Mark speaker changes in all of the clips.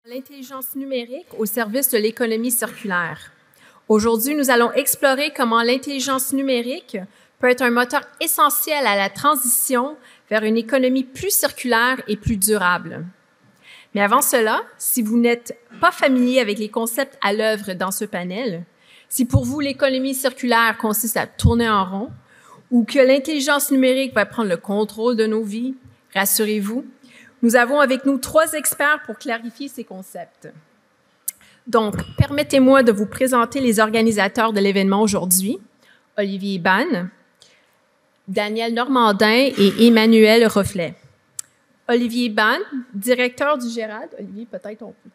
Speaker 1: L'intelligence numérique au service de l'économie circulaire. Aujourd'hui, nous allons explorer comment l'intelligence numérique peut être un moteur essentiel à la transition vers une économie plus circulaire et plus durable. Mais avant cela, si vous n'êtes pas familier avec les concepts à l'œuvre dans ce panel, si pour vous l'économie circulaire consiste à tourner en rond ou que l'intelligence numérique va prendre le contrôle de nos vies, rassurez-vous, nous avons avec nous 3 experts pour clarifier ces concepts. Donc, permettez-moi de vous présenter les organisateurs de l'événement aujourd'hui, Olivier Ban, Daniel Normandin et Emmanuel Reflet. Olivier Ban, directeur du Gérald. Olivier, peut-être on peut.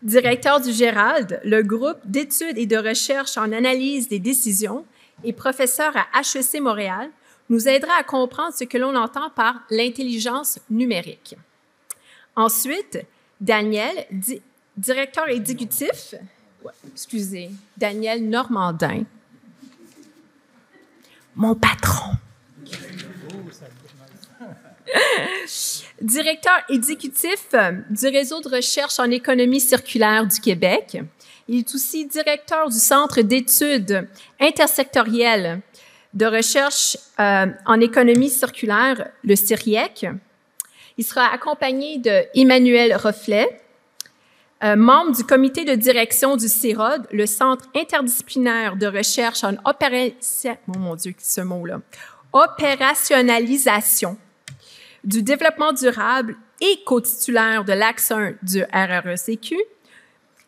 Speaker 1: Directeur du Gérald, le groupe d'études et de recherche en analyse des décisions et professeur à HEC Montréal, nous aidera à comprendre ce que l'on entend par l'intelligence numérique. Ensuite, Daniel, directeur exécutif, Daniel Normandin, mon patron, directeur exécutif du réseau de recherche en économie circulaire du Québec. Il est aussi directeur du Centre d'études intersectorielles de recherche en économie circulaire, le CIRIEC. Il sera accompagné de Emmanuel Reflet, membre du comité de direction du CIROD, le Centre interdisciplinaire de recherche en opérationnalisation du développement durable et co-titulaire de l'axe 1 du RRECQ.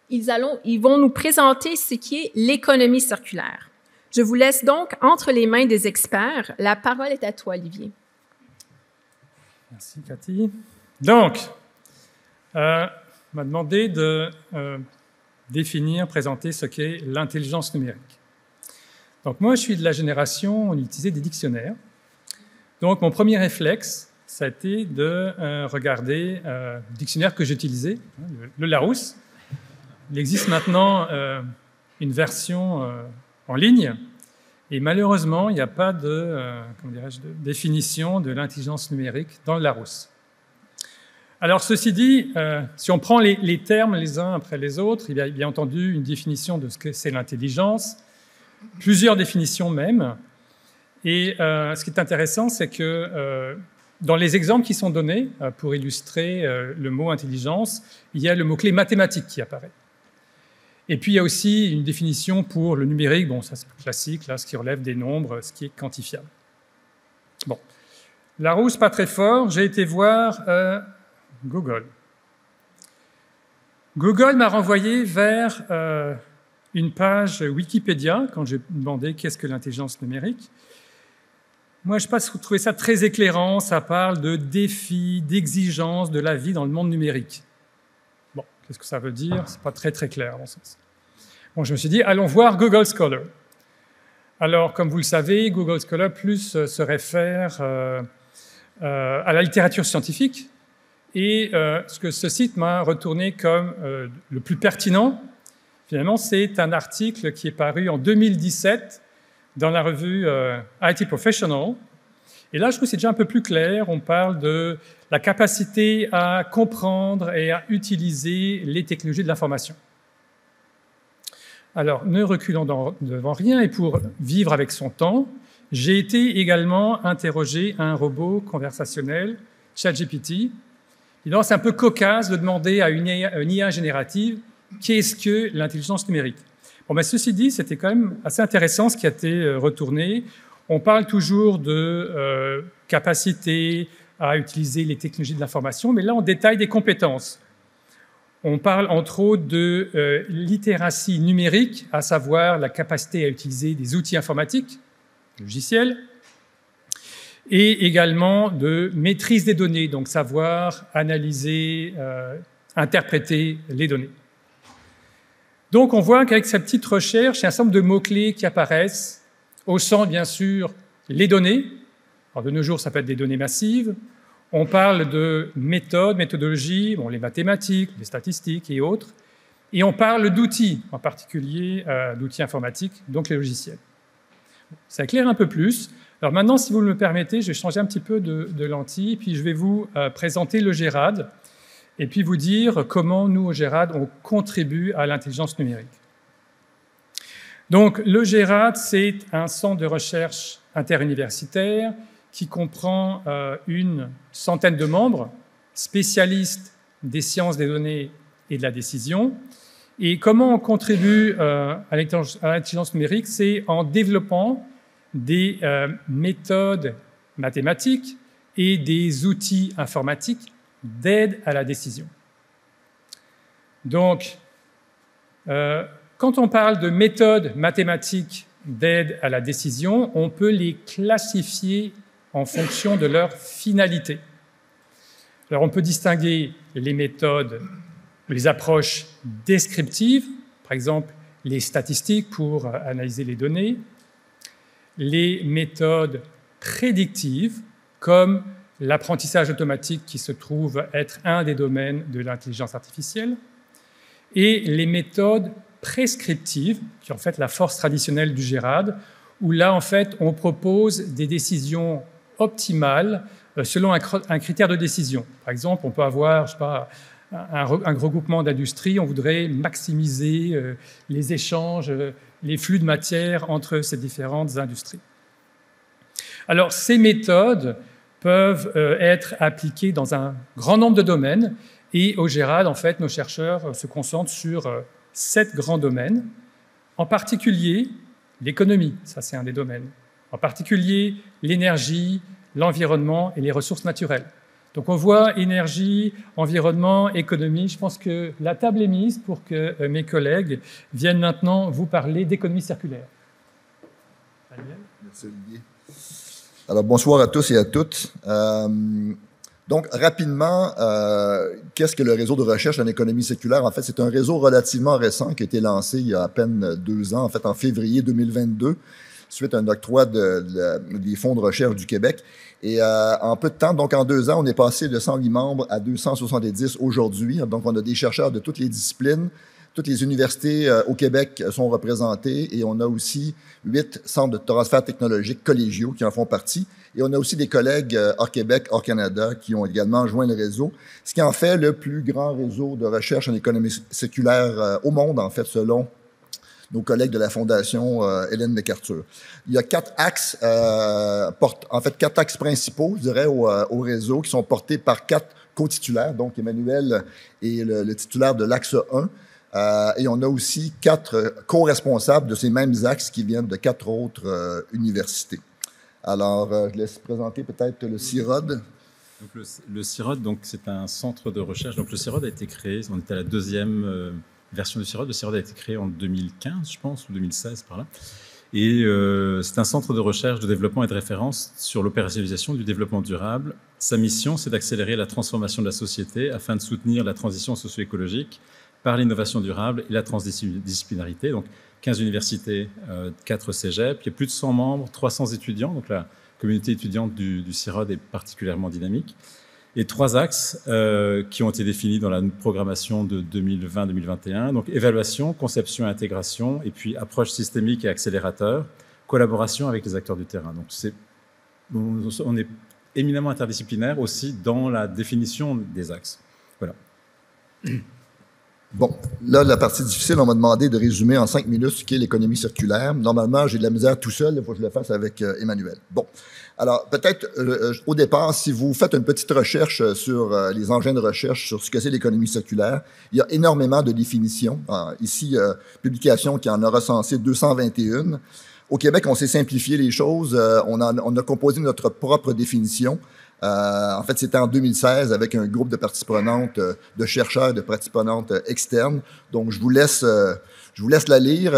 Speaker 1: Ils vont nous présenter ce qui est l'économie circulaire. Je vous laisse donc entre les mains des experts. La parole est à toi, Olivier.
Speaker 2: Merci, Cathy. Donc, on m'a demandé de définir, présenter ce qu'est l'intelligence numérique. Donc, moi, je suis de la génération, on utilisait des dictionnaires. Donc, mon premier réflexe, ça a été de regarder le dictionnaire que j'utilisais, le Larousse. Il existe maintenant une version en ligne, et malheureusement, il n'y a pas de définition de l'intelligence numérique dans le Larousse. Alors, ceci dit, si on prend les termes les uns après les autres, il y a bien entendu une définition de ce que c'est l'intelligence, plusieurs définitions même, et ce qui est intéressant, c'est que dans les exemples qui sont donnés pour illustrer le mot intelligence, il y a le mot-clé mathématique qui apparaît. Et puis, il y a aussi une définition pour le numérique. Bon, ça, c'est classique, là, ce qui relève des nombres, ce qui est quantifiable. Bon. Larousse, pas très fort. J'ai été voir Google. Google m'a renvoyé vers une page Wikipédia, quand j'ai demandé qu'est-ce que l'intelligence numérique. Moi, je n'ai pas trouvé ça très éclairant. Ça parle de défis, d'exigences de la vie dans le monde numérique. Bon, qu'est-ce que ça veut dire? Ce n'est pas très, très clair, dans ce sens. Bon, je me suis dit, allons voir Google Scholar. Alors, comme vous le savez, Google Scholar plus se réfère à la littérature scientifique. Et ce que ce site m'a retourné comme le plus pertinent, finalement, c'est un article qui est paru en 2017 dans la revue IT Professional. Et là, je trouve que c'est déjà un peu plus clair. On parle de la capacité à comprendre et à utiliser les technologies de l'information. Alors, ne reculons devant rien, et pour vivre avec son temps, j'ai été également interrogé un robot conversationnel, ChatGPT. C'est un peu cocasse de demander à une IA générative qu'est-ce que l'intelligence numérique. Bon, mais ceci dit, c'était quand même assez intéressant ce qui a été retourné. On parle toujours de capacité à utiliser les technologies de l'information, mais là, on détaille des compétences. On parle entre autres de littératie numérique, à savoir la capacité à utiliser des outils informatiques, logiciels, et également de maîtrise des données, donc savoir analyser, interpréter les données. Donc on voit qu'avec cette petite recherche, il y a un certain nombre de mots-clés qui apparaissent, au centre, bien sûr, les données. Alors, de nos jours, ça peut être des données massives. On parle de méthodes, méthodologies, bon, les mathématiques, les statistiques et autres. Et on parle d'outils, en particulier d'outils informatiques, donc les logiciels. Ça éclaire un peu plus. Alors maintenant, si vous me le permettez, je vais changer un petit peu de lentille, puis je vais vous présenter le GERAD. et puis vous dire comment nous, au GERAD, on contribue à l'intelligence numérique. Donc, le GERAD, c'est un centre de recherche interuniversitaire qui comprend une centaine de membres, spécialistes des sciences des données et de la décision. Et comment on contribue à l'intelligence numérique? C'est en développant des méthodes mathématiques et des outils informatiques d'aide à la décision. Donc, quand on parle de méthodes mathématiques d'aide à la décision, on peut les classifier en fonction de leur finalité. Alors, on peut distinguer les méthodes, les approches descriptives, par exemple les statistiques pour analyser les données, les méthodes prédictives, comme l'apprentissage automatique qui se trouve être un des domaines de l'intelligence artificielle, et les méthodes prescriptives, qui est en fait la force traditionnelle du GERAD, où là, en fait, on propose des décisions optimales selon un critère de décision. Par exemple, on peut avoir, je sais pas, un regroupement d'industries, on voudrait maximiser les échanges, les flux de matière entre ces différentes industries. Alors, ces méthodes peuvent être appliquées dans un grand nombre de domaines, et au GERAD, en fait, nos chercheurs se concentrent sur 7 grands domaines, en particulier l'économie, ça c'est un des domaines, en particulier l'énergie, l'environnement et les ressources naturelles. Donc on voit énergie, environnement, économie. Je pense que la table est mise pour que mes collègues viennent maintenant vous parler d'économie circulaire.
Speaker 3: Merci Olivier. Alors bonsoir à tous et à toutes. Donc, rapidement, qu'est-ce que le réseau de recherche en économie circulaire? En fait, c'est un réseau relativement récent qui a été lancé il y a à peine 2 ans, en fait, en février 2022, suite à un octroi des fonds de recherche du Québec. Et en peu de temps, donc en 2 ans, on est passé de 108 membres à 270 aujourd'hui. Donc, on a des chercheurs de toutes les disciplines. Toutes les universités au Québec sont représentées et on a aussi 8 centres de transfert technologique collégiaux qui en font partie. Et on a aussi des collègues hors Québec, hors Canada qui ont également joint le réseau, ce qui en fait le plus grand réseau de recherche en économie circulaire au monde, en fait, selon nos collègues de la Fondation Ellen MacArthur. Il y a 4 axes, en fait 4 axes principaux, je dirais, au réseau qui sont portés par 4 co-titulaires. Donc, Emmanuel est le titulaire de l'axe 1. Et on a aussi 4 co-responsables de ces mêmes axes qui viennent de 4 autres universités. Alors, je laisse présenter peut-être le CIROD.
Speaker 4: Donc le CIROD, c'est un centre de recherche. Donc le CIROD a été créé, on était à la 2e version du CIROD. Le CIROD a été créé en 2015, je pense, ou 2016, par là. Et c'est un centre de recherche, de développement et de référence sur l'opérationnalisation du développement durable. Sa mission, c'est d'accélérer la transformation de la société afin de soutenir la transition socio-écologique par l'innovation durable et la transdisciplinarité. Donc, 15 universités, 4 cégeps, il y a plus de 100 membres, 300 étudiants. Donc, la communauté étudiante du CIROD est particulièrement dynamique. Et 3 axes qui ont été définis dans la programmation de 2020-2021. Donc, évaluation, conception et intégration, et puis approche systémique et accélérateur, collaboration avec les acteurs du terrain. Donc, on est éminemment interdisciplinaire aussi dans la définition des axes. Voilà.
Speaker 3: Bon, là, la partie difficile, on m'a demandé de résumer en 5 minutes ce qu'est l'économie circulaire. Normalement, j'ai de la misère tout seul, il faut que je le fasse avec Emmanuel. Bon, alors peut-être au départ, si vous faites une petite recherche sur les engins de recherche sur ce que c'est l'économie circulaire, il y a énormément de définitions. Ici, publication qui en a recensé 221. Au Québec, on s'est simplifié les choses. On a composé notre propre définition. En fait, c'était en 2016 avec un groupe de parties prenantes, de chercheurs, de parties prenantes externes. Donc, je vous laisse la lire.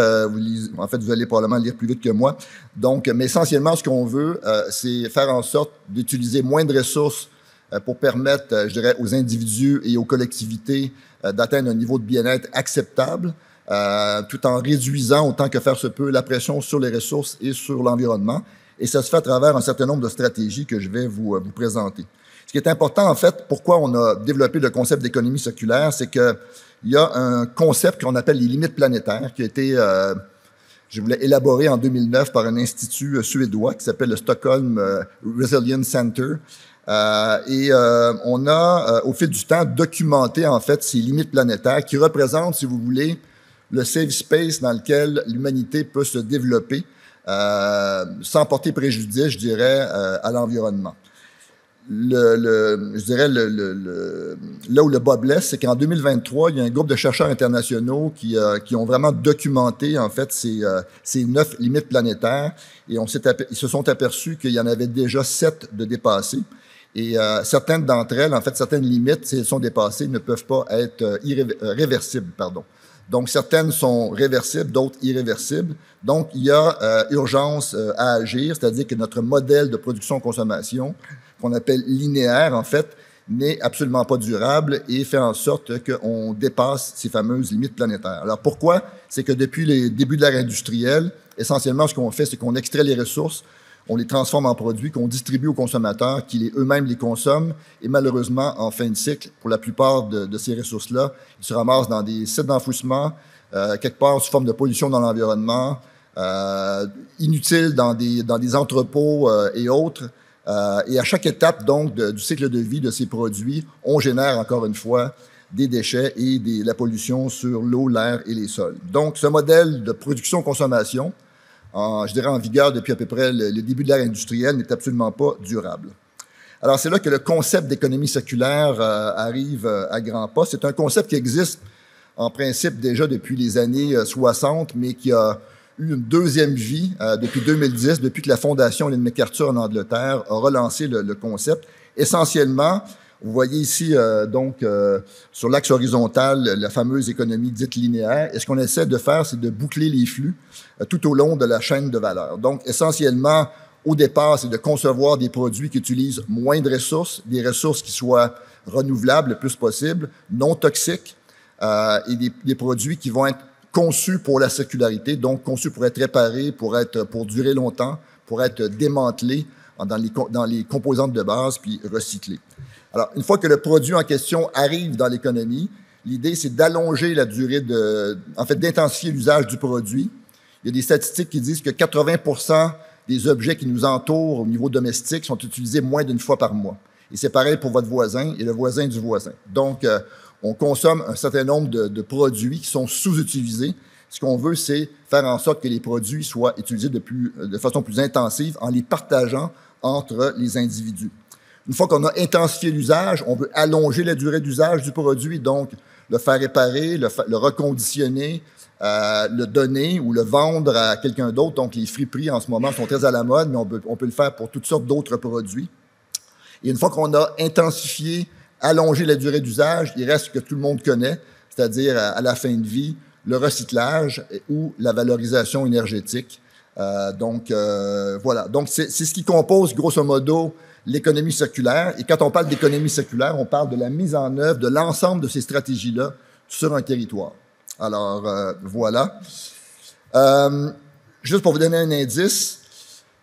Speaker 3: En fait, vous allez probablement lire plus vite que moi. Donc, mais essentiellement, ce qu'on veut, c'est faire en sorte d'utiliser moins de ressources pour permettre, je dirais, aux individus et aux collectivités d'atteindre un niveau de bien-être acceptable, tout en réduisant autant que faire se peut la pression sur les ressources et sur l'environnement. Et ça se fait à travers un certain nombre de stratégies que je vais vous présenter. Ce qui est important, en fait, pourquoi on a développé le concept d'économie circulaire, c'est qu'il y a un concept qu'on appelle les limites planétaires qui a été, je voulais élaboré en 2009 par un institut suédois qui s'appelle le Stockholm Resilience Center. On a, au fil du temps, documenté en fait ces limites planétaires qui représentent, si vous voulez, le safe space dans lequel l'humanité peut se développer sans porter préjudice, je dirais, à l'environnement. Je dirais là où le bas blesse, c'est qu'en 2023, il y a un groupe de chercheurs internationaux qui ont vraiment documenté en fait ces 9 limites planétaires et ils se sont aperçus qu'il y en avait déjà 7 de dépassées. Et certaines d'entre elles, en fait, certaines limites, si elles sont dépassées, ne peuvent pas être réversibles, pardon. Donc, certaines sont réversibles, d'autres irréversibles. Donc, il y a urgence à agir, c'est-à-dire que notre modèle de production-consommation, qu'on appelle linéaire, en fait, n'est absolument pas durable et fait en sorte qu'on dépasse ces fameuses limites planétaires. Alors, pourquoi? C'est que depuis les débuts de l'ère industrielle, essentiellement, ce qu'on fait, c'est qu'on extrait les ressources, on les transforme en produits qu'on distribue aux consommateurs, qui eux-mêmes les consomment. Et malheureusement, en fin de cycle, pour la plupart de ces ressources-là, ils se ramassent dans des sites d'enfouissement, quelque part sous forme de pollution dans l'environnement, inutiles dans des entrepôts et autres. Et à chaque étape, donc, du cycle de vie de ces produits, on génère, encore une fois, des déchets et la pollution sur l'eau, l'air et les sols. Donc, ce modèle de production-consommation, je dirais en vigueur depuis à peu près le début de l'ère industrielle, n'est absolument pas durable. Alors, c'est là que le concept d'économie circulaire arrive à grands pas. C'est un concept qui existe en principe déjà depuis les années 60, mais qui a eu une deuxième vie depuis 2010, depuis que la Fondation Ellen MacArthur en Angleterre a relancé le concept. Essentiellement, vous voyez ici, sur l'axe horizontal, la fameuse économie dite linéaire. Et ce qu'on essaie de faire, c'est de boucler les flux tout au long de la chaîne de valeur. Donc, essentiellement, au départ, c'est de concevoir des produits qui utilisent moins de ressources, des ressources qui soient renouvelables le plus possible, non toxiques, et des produits qui vont être conçus pour la circularité, donc conçus pour être réparés, pour durer longtemps, pour être démantelés dans les composantes de base, puis recyclés. Alors, une fois que le produit en question arrive dans l'économie, l'idée, c'est d'allonger la durée d'intensifier l'usage du produit. Il y a des statistiques qui disent que 80% des objets qui nous entourent au niveau domestique sont utilisés moins d'une fois par mois. Et c'est pareil pour votre voisin et le voisin du voisin. Donc, on consomme un certain nombre de produits qui sont sous-utilisés. Ce qu'on veut, c'est faire en sorte que les produits soient utilisés de façon plus intensive en les partageant entre les individus. Une fois qu'on a intensifié l'usage, on veut allonger la durée d'usage du produit, donc le faire réparer, le reconditionner, le donner ou le vendre à quelqu'un d'autre. Donc, les friperies, en ce moment, sont très à la mode, mais on peut le faire pour toutes sortes d'autres produits. Et une fois qu'on a intensifié, allongé la durée d'usage, il reste ce que tout le monde connaît, c'est-à-dire à la fin de vie, le recyclage ou la valorisation énergétique. Voilà. Donc, c'est ce qui compose, grosso modo, l'économie circulaire. Et quand on parle d'économie circulaire, on parle de la mise en œuvre de l'ensemble de ces stratégies-là sur un territoire. Alors, voilà. Juste pour vous donner un indice,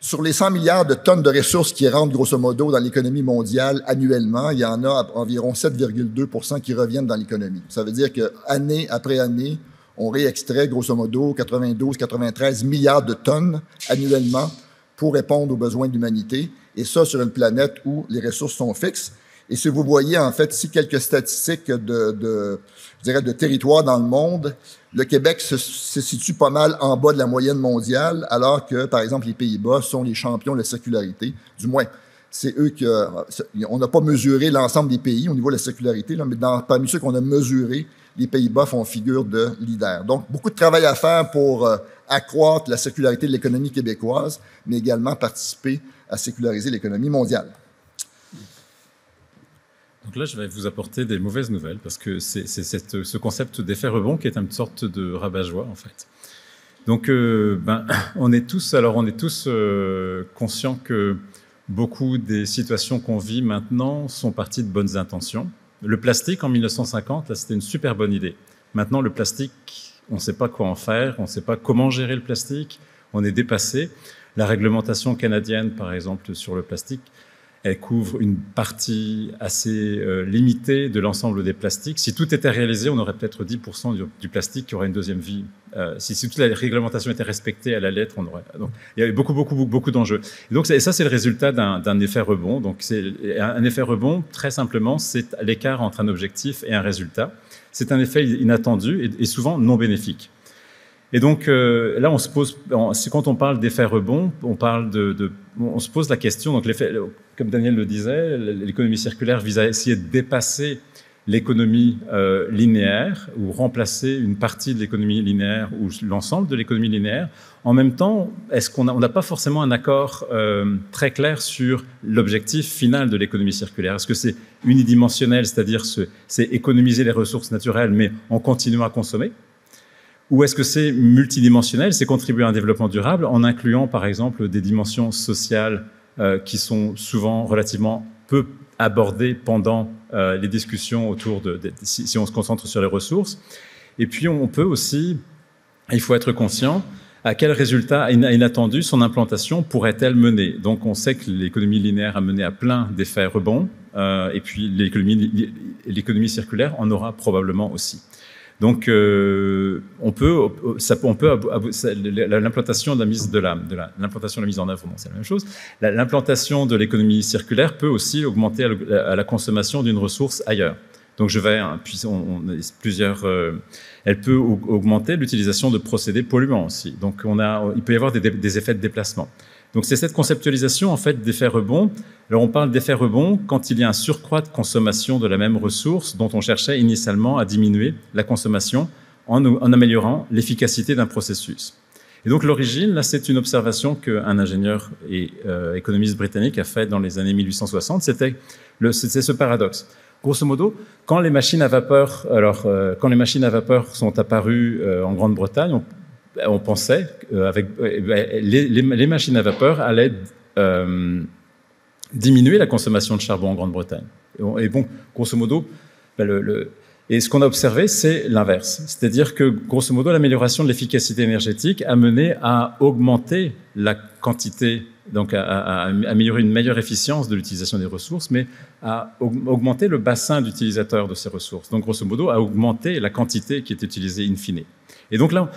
Speaker 3: sur les 100 milliards de tonnes de ressources qui rentrent grosso modo dans l'économie mondiale annuellement, il y en a environ 7,2% qui reviennent dans l'économie. Ça veut dire que année après année, on réextrait grosso modo 92-93 milliards de tonnes annuellement pour répondre aux besoins de l'humanité, et ça sur une planète où les ressources sont fixes. Et si vous voyez, en fait, ici quelques statistiques je dirais, de territoires dans le monde, le Québec se situe pas mal en bas de la moyenne mondiale, alors que, par exemple, les Pays-Bas sont les champions de la circularité. Du moins, c'est eux on n'a pas mesuré l'ensemble des pays au niveau de la circularité, là, mais parmi ceux qu'on a mesurés, les Pays-Bas font figure de leader. Donc, beaucoup de travail à faire pour accroître la circularité de l'économie québécoise, mais également participer à séculariser l'économie mondiale.
Speaker 4: Donc là, je vais vous apporter des mauvaises nouvelles parce que c'est ce concept d'effet rebond qui est une sorte de rabat-joie, en fait. Donc, on est tous conscients que beaucoup des situations qu'on vit maintenant sont parties de bonnes intentions. Le plastique, en 1950, là, c'était une super bonne idée. Maintenant, le plastique, on ne sait pas quoi en faire, on ne sait pas comment gérer le plastique, on est dépassé. La réglementation canadienne, par exemple, sur le plastique, Elle couvre une partie assez limitée de l'ensemble des plastiques. Si tout était réalisé, on aurait peut-être 10% du plastique qui aurait une deuxième vie. Si toute la réglementation était respectée à la lettre, on aurait. Donc, il y avait beaucoup d'enjeux. Et donc, ça, c'est le résultat d'un effet rebond. Donc, c'est un effet rebond, très simplement, c'est l'écart entre un objectif et un résultat. C'est un effet inattendu et souvent non bénéfique. Et donc là, on se pose, quand on parle d'effet rebond, on se pose la question. Donc, comme Daniel le disait, l'économie circulaire vise à essayer de dépasser l'économie linéaire ou remplacer une partie de l'économie linéaire ou l'ensemble de l'économie linéaire. En même temps, est-ce qu'on n'a pas forcément un accord très clair sur l'objectif final de l'économie circulaire? Est-ce que c'est unidimensionnel, c'est-à-dire c'est économiser les ressources naturelles, mais en continuant à consommer? Ou est-ce que c'est multidimensionnel, c'est contribuer à un développement durable en incluant, par exemple, des dimensions sociales qui sont souvent relativement peu abordées pendant les discussions autour si on se concentre sur les ressources. Et puis, on peut aussi, il faut être conscient, à quel résultat inattendu son implantation pourrait-elle mener. Donc, on sait que l'économie linéaire a mené à plein d'effets rebonds, et puis l'économie circulaire en aura probablement aussi. Donc, l'implantation de la mise en œuvre, c'est la même chose. L'implantation de l'économie circulaire peut aussi augmenter à la consommation d'une ressource ailleurs. Donc, elle peut augmenter l'utilisation de procédés polluants aussi. Donc, il peut y avoir des effets de déplacement. Donc, c'est cette conceptualisation, en fait, d'effet rebond. Alors, on parle d'effet rebond quand il y a un surcroît de consommation de la même ressource dont on cherchait initialement à diminuer la consommation en améliorant l'efficacité d'un processus. Et donc, l'origine, là, c'est une observation qu'un ingénieur et économiste britannique a fait dans les années 1860. C'était ce paradoxe. Grosso modo, quand les machines à vapeur sont apparues en Grande-Bretagne, on pensait avec les machines à vapeur allaient diminuer la consommation de charbon en Grande-Bretagne. Et bon, grosso modo, et ce qu'on a observé, c'est l'inverse. C'est-à-dire que, grosso modo, l'amélioration de l'efficacité énergétique a mené à augmenter la quantité, donc à améliorer une meilleure efficience de l'utilisation des ressources, mais à augmenter le bassin d'utilisateurs de ces ressources. Donc, grosso modo, à augmenter la quantité qui est utilisée in fine. Et donc là,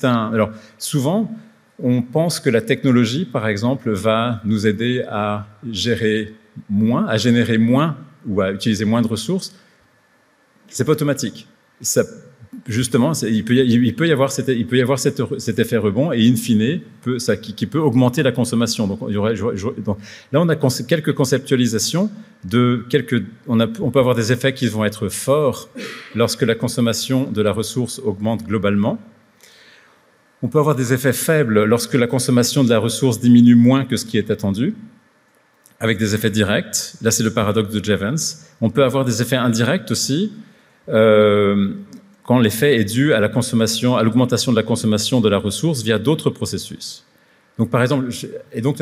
Speaker 4: alors, souvent, on pense que la technologie, par exemple, va nous aider à générer moins ou à utiliser moins de ressources. C'est pas automatique. Justement, il peut y avoir cet effet rebond et in fine, qui peut augmenter la consommation. Donc, là, on a quelques conceptualisations on peut avoir des effets qui vont être forts lorsque la consommation de la ressource augmente globalement. On peut avoir des effets faibles lorsque la consommation de la ressource diminue moins que ce qui est attendu, avec des effets directs. Là, c'est le paradoxe de Jevons. On peut avoir des effets indirects aussi, quand l'effet est dû à l'augmentation de la consommation de la ressource via d'autres processus. Donc, par exemple, donc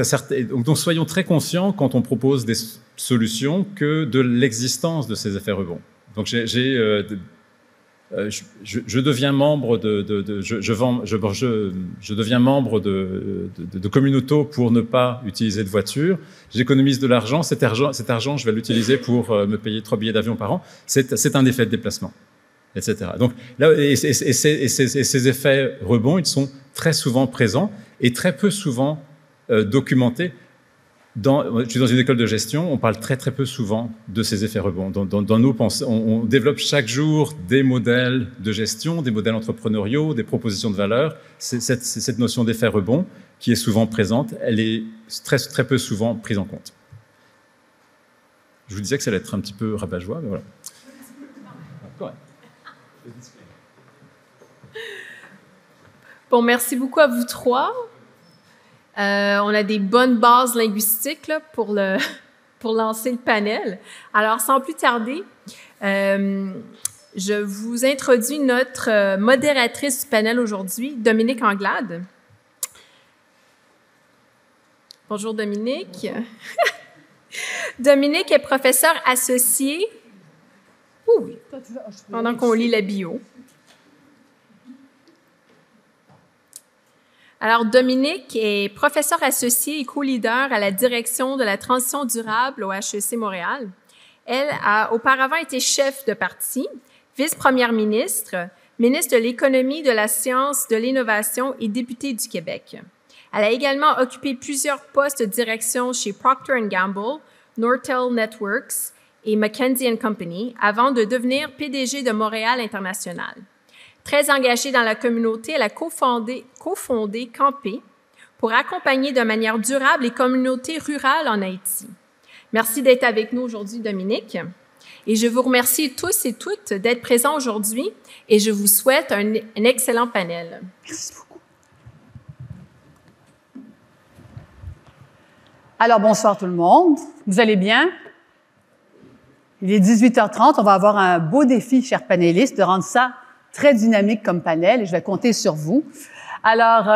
Speaker 4: soyons très conscients quand on propose des solutions que de l'existence de ces effets rebonds. Donc, je deviens membre je deviens membre de Communauto pour ne pas utiliser de voiture. J'économise de l'argent. Cet argent, je vais l'utiliser pour me payer 3 billets d'avion par an. C'est un effet de déplacement, etc. Donc là, ces effets rebonds, ils sont très souvent présents et très peu souvent documentés. Je suis dans une école de gestion, on parle très très peu souvent de ces effets rebonds. Dans nos pensées, on développe chaque jour des modèles de gestion, des modèles entrepreneuriaux, des propositions de valeur. Cette notion d'effet rebond qui est souvent présente, elle est très, très peu souvent prise en compte. Je vous disais que ça allait être un petit peu rabat-joie, mais voilà.
Speaker 1: Bon, merci beaucoup à vous trois. On a des bonnes bases linguistiques là, pour lancer le panel. Alors, sans plus tarder, je vous introduis notre modératrice du panel aujourd'hui, Dominique Anglade. Bonjour, Dominique. Dominique est professeure associée. Oui, pendant qu'on lit la bio. Alors, Dominique est professeur associé et co-leader à la direction de la transition durable au HEC Montréal. Elle a auparavant été chef de parti, vice-première ministre, ministre de l'Économie, de la Science, de l'Innovation et députée du Québec. Elle a également occupé plusieurs postes de direction chez Procter & Gamble, Nortel Networks et McKinsey & Company avant de devenir PDG de Montréal International. Très engagée dans la communauté, elle a cofondé Campé pour accompagner de manière durable les communautés rurales en Haïti. Merci d'être avec nous aujourd'hui, Dominique. Et je vous remercie tous et toutes d'être présents aujourd'hui et je vous souhaite un excellent panel.
Speaker 5: Merci beaucoup. Alors, bonsoir tout le monde. Vous allez bien? Il est 18h30. On va avoir un beau défi, chers panélistes, de rendre ça très dynamique comme panel et je vais compter sur vous. Alors,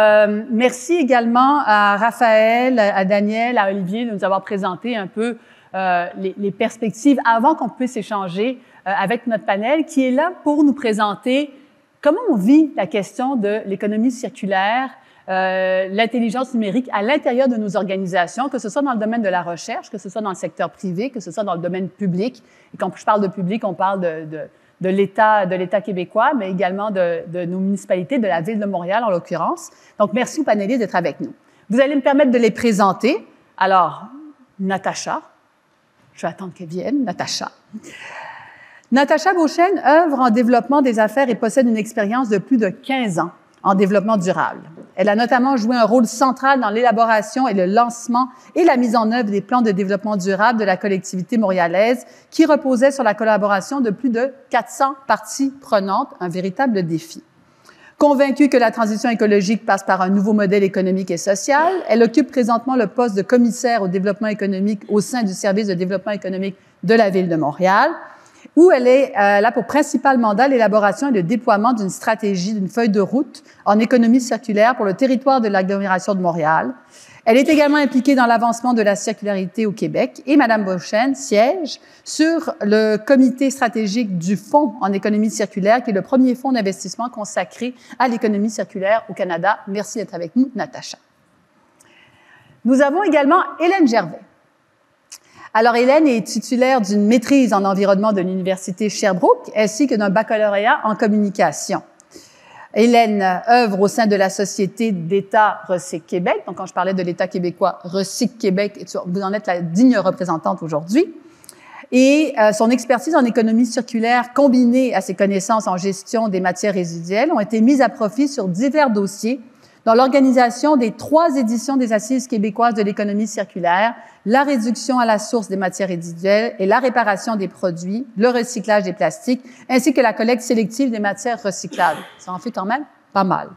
Speaker 5: merci également à Raphaël, à Daniel, à Olivier de nous avoir présenté un peu les perspectives avant qu'on puisse échanger avec notre panel qui est là pour nous présenter comment on vit la question de l'économie circulaire, l'intelligence numérique à l'intérieur de nos organisations, que ce soit dans le domaine de la recherche, que ce soit dans le secteur privé, que ce soit dans le domaine public. Et quand je parle de public, on parle de l'État québécois, mais également de nos municipalités, de la Ville de Montréal en l'occurrence. Donc, merci aux panélistes d'être avec nous. Vous allez me permettre de les présenter. Alors, Natacha. Je vais attendre qu'elle vienne. Natacha. Natacha Beauchesne œuvre en développement des affaires et possède une expérience de plus de 15 ans en développement durable. Elle a notamment joué un rôle central dans l'élaboration et le lancement et la mise en œuvre des plans de développement durable de la collectivité montréalaise qui reposait sur la collaboration de plus de 400 parties prenantes, un véritable défi. Convaincue que la transition écologique passe par un nouveau modèle économique et social, elle occupe présentement le poste de commissaire au développement économique au sein du service de développement économique de la Ville de Montréal, où elle est là pour principal mandat l'élaboration et le déploiement d'une stratégie, d'une feuille de route en économie circulaire pour le territoire de l'agglomération de Montréal. Elle est également impliquée dans l'avancement de la circularité au Québec et Mme Beauchesne siège sur le comité stratégique du Fonds en économie circulaire, qui est le premier fonds d'investissement consacré à l'économie circulaire au Canada. Merci d'être avec nous, Natacha. Nous avons également Hélène Gervais. Alors, Hélène est titulaire d'une maîtrise en environnement de l'Université Sherbrooke ainsi que d'un baccalauréat en communication. Hélène œuvre au sein de la Société d'État Recyc Québec. Donc, quand je parlais de l'État québécois, Recyc Québec, vous en êtes la digne représentante aujourd'hui. Et son expertise en économie circulaire combinée à ses connaissances en gestion des matières résiduelles ont été mises à profit sur divers dossiers dans l'organisation des 3 éditions des Assises québécoises de l'économie circulaire, la réduction à la source des matières résiduelles et la réparation des produits, le recyclage des plastiques, ainsi que la collecte sélective des matières recyclables. Ça en fait quand même pas mal.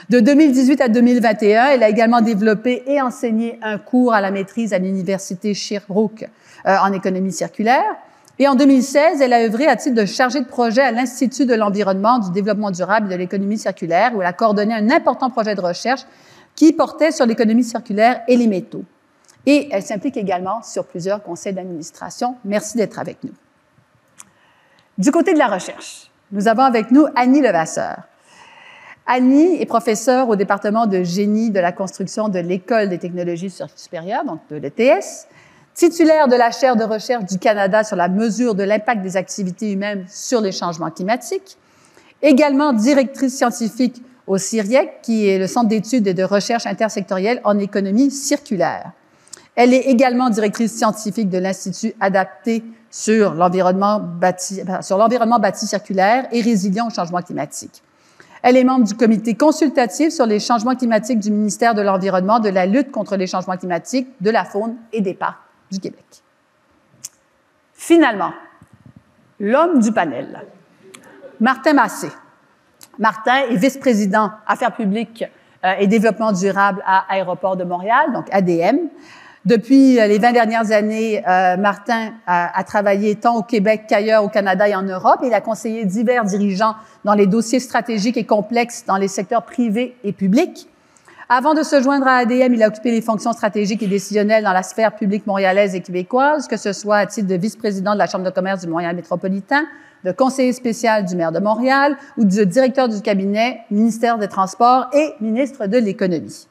Speaker 5: De 2018 à 2021, elle a également développé et enseigné un cours à la maîtrise à l'Université Sherbrooke en économie circulaire. Et en 2016, elle a œuvré à titre de chargée de projet à l'Institut de l'environnement, du développement durable et de l'économie circulaire, où elle a coordonné un important projet de recherche qui portait sur l'économie circulaire et les métaux. Et elle s'implique également sur plusieurs conseils d'administration. Merci d'être avec nous. Du côté de la recherche, nous avons avec nous Annie Levasseur. Annie est professeure au département de génie de la construction de l'École des technologies supérieures, donc de l'ETS, titulaire de la chaire de recherche du Canada sur la mesure de l'impact des activités humaines sur les changements climatiques, également directrice scientifique au CIRIEC, qui est le Centre d'études et de recherche intersectorielle en économie circulaire. Elle est également directrice scientifique de l'Institut adapté sur l'environnement bâti circulaire et résilient au changement climatique. Elle est membre du comité consultatif sur les changements climatiques du ministère de l'Environnement, de la lutte contre les changements climatiques, de la faune et des parcs du Québec. Finalement, l'homme du panel, Martin Massé. Martin est vice-président Affaires publiques et développement durable à Aéroports de Montréal, donc ADM. Depuis les 20 dernières années, Martin a travaillé tant au Québec qu'ailleurs au Canada et en Europe. Il a conseillé divers dirigeants dans les dossiers stratégiques et complexes dans les secteurs privés et publics. Avant de se joindre à ADM, il a occupé les fonctions stratégiques et décisionnelles dans la sphère publique montréalaise et québécoise, que ce soit à titre de vice-président de la Chambre de commerce du Montréal métropolitain, de conseiller spécial du maire de Montréal ou de directeur du cabinet ministère des Transports et ministre de l'Économie.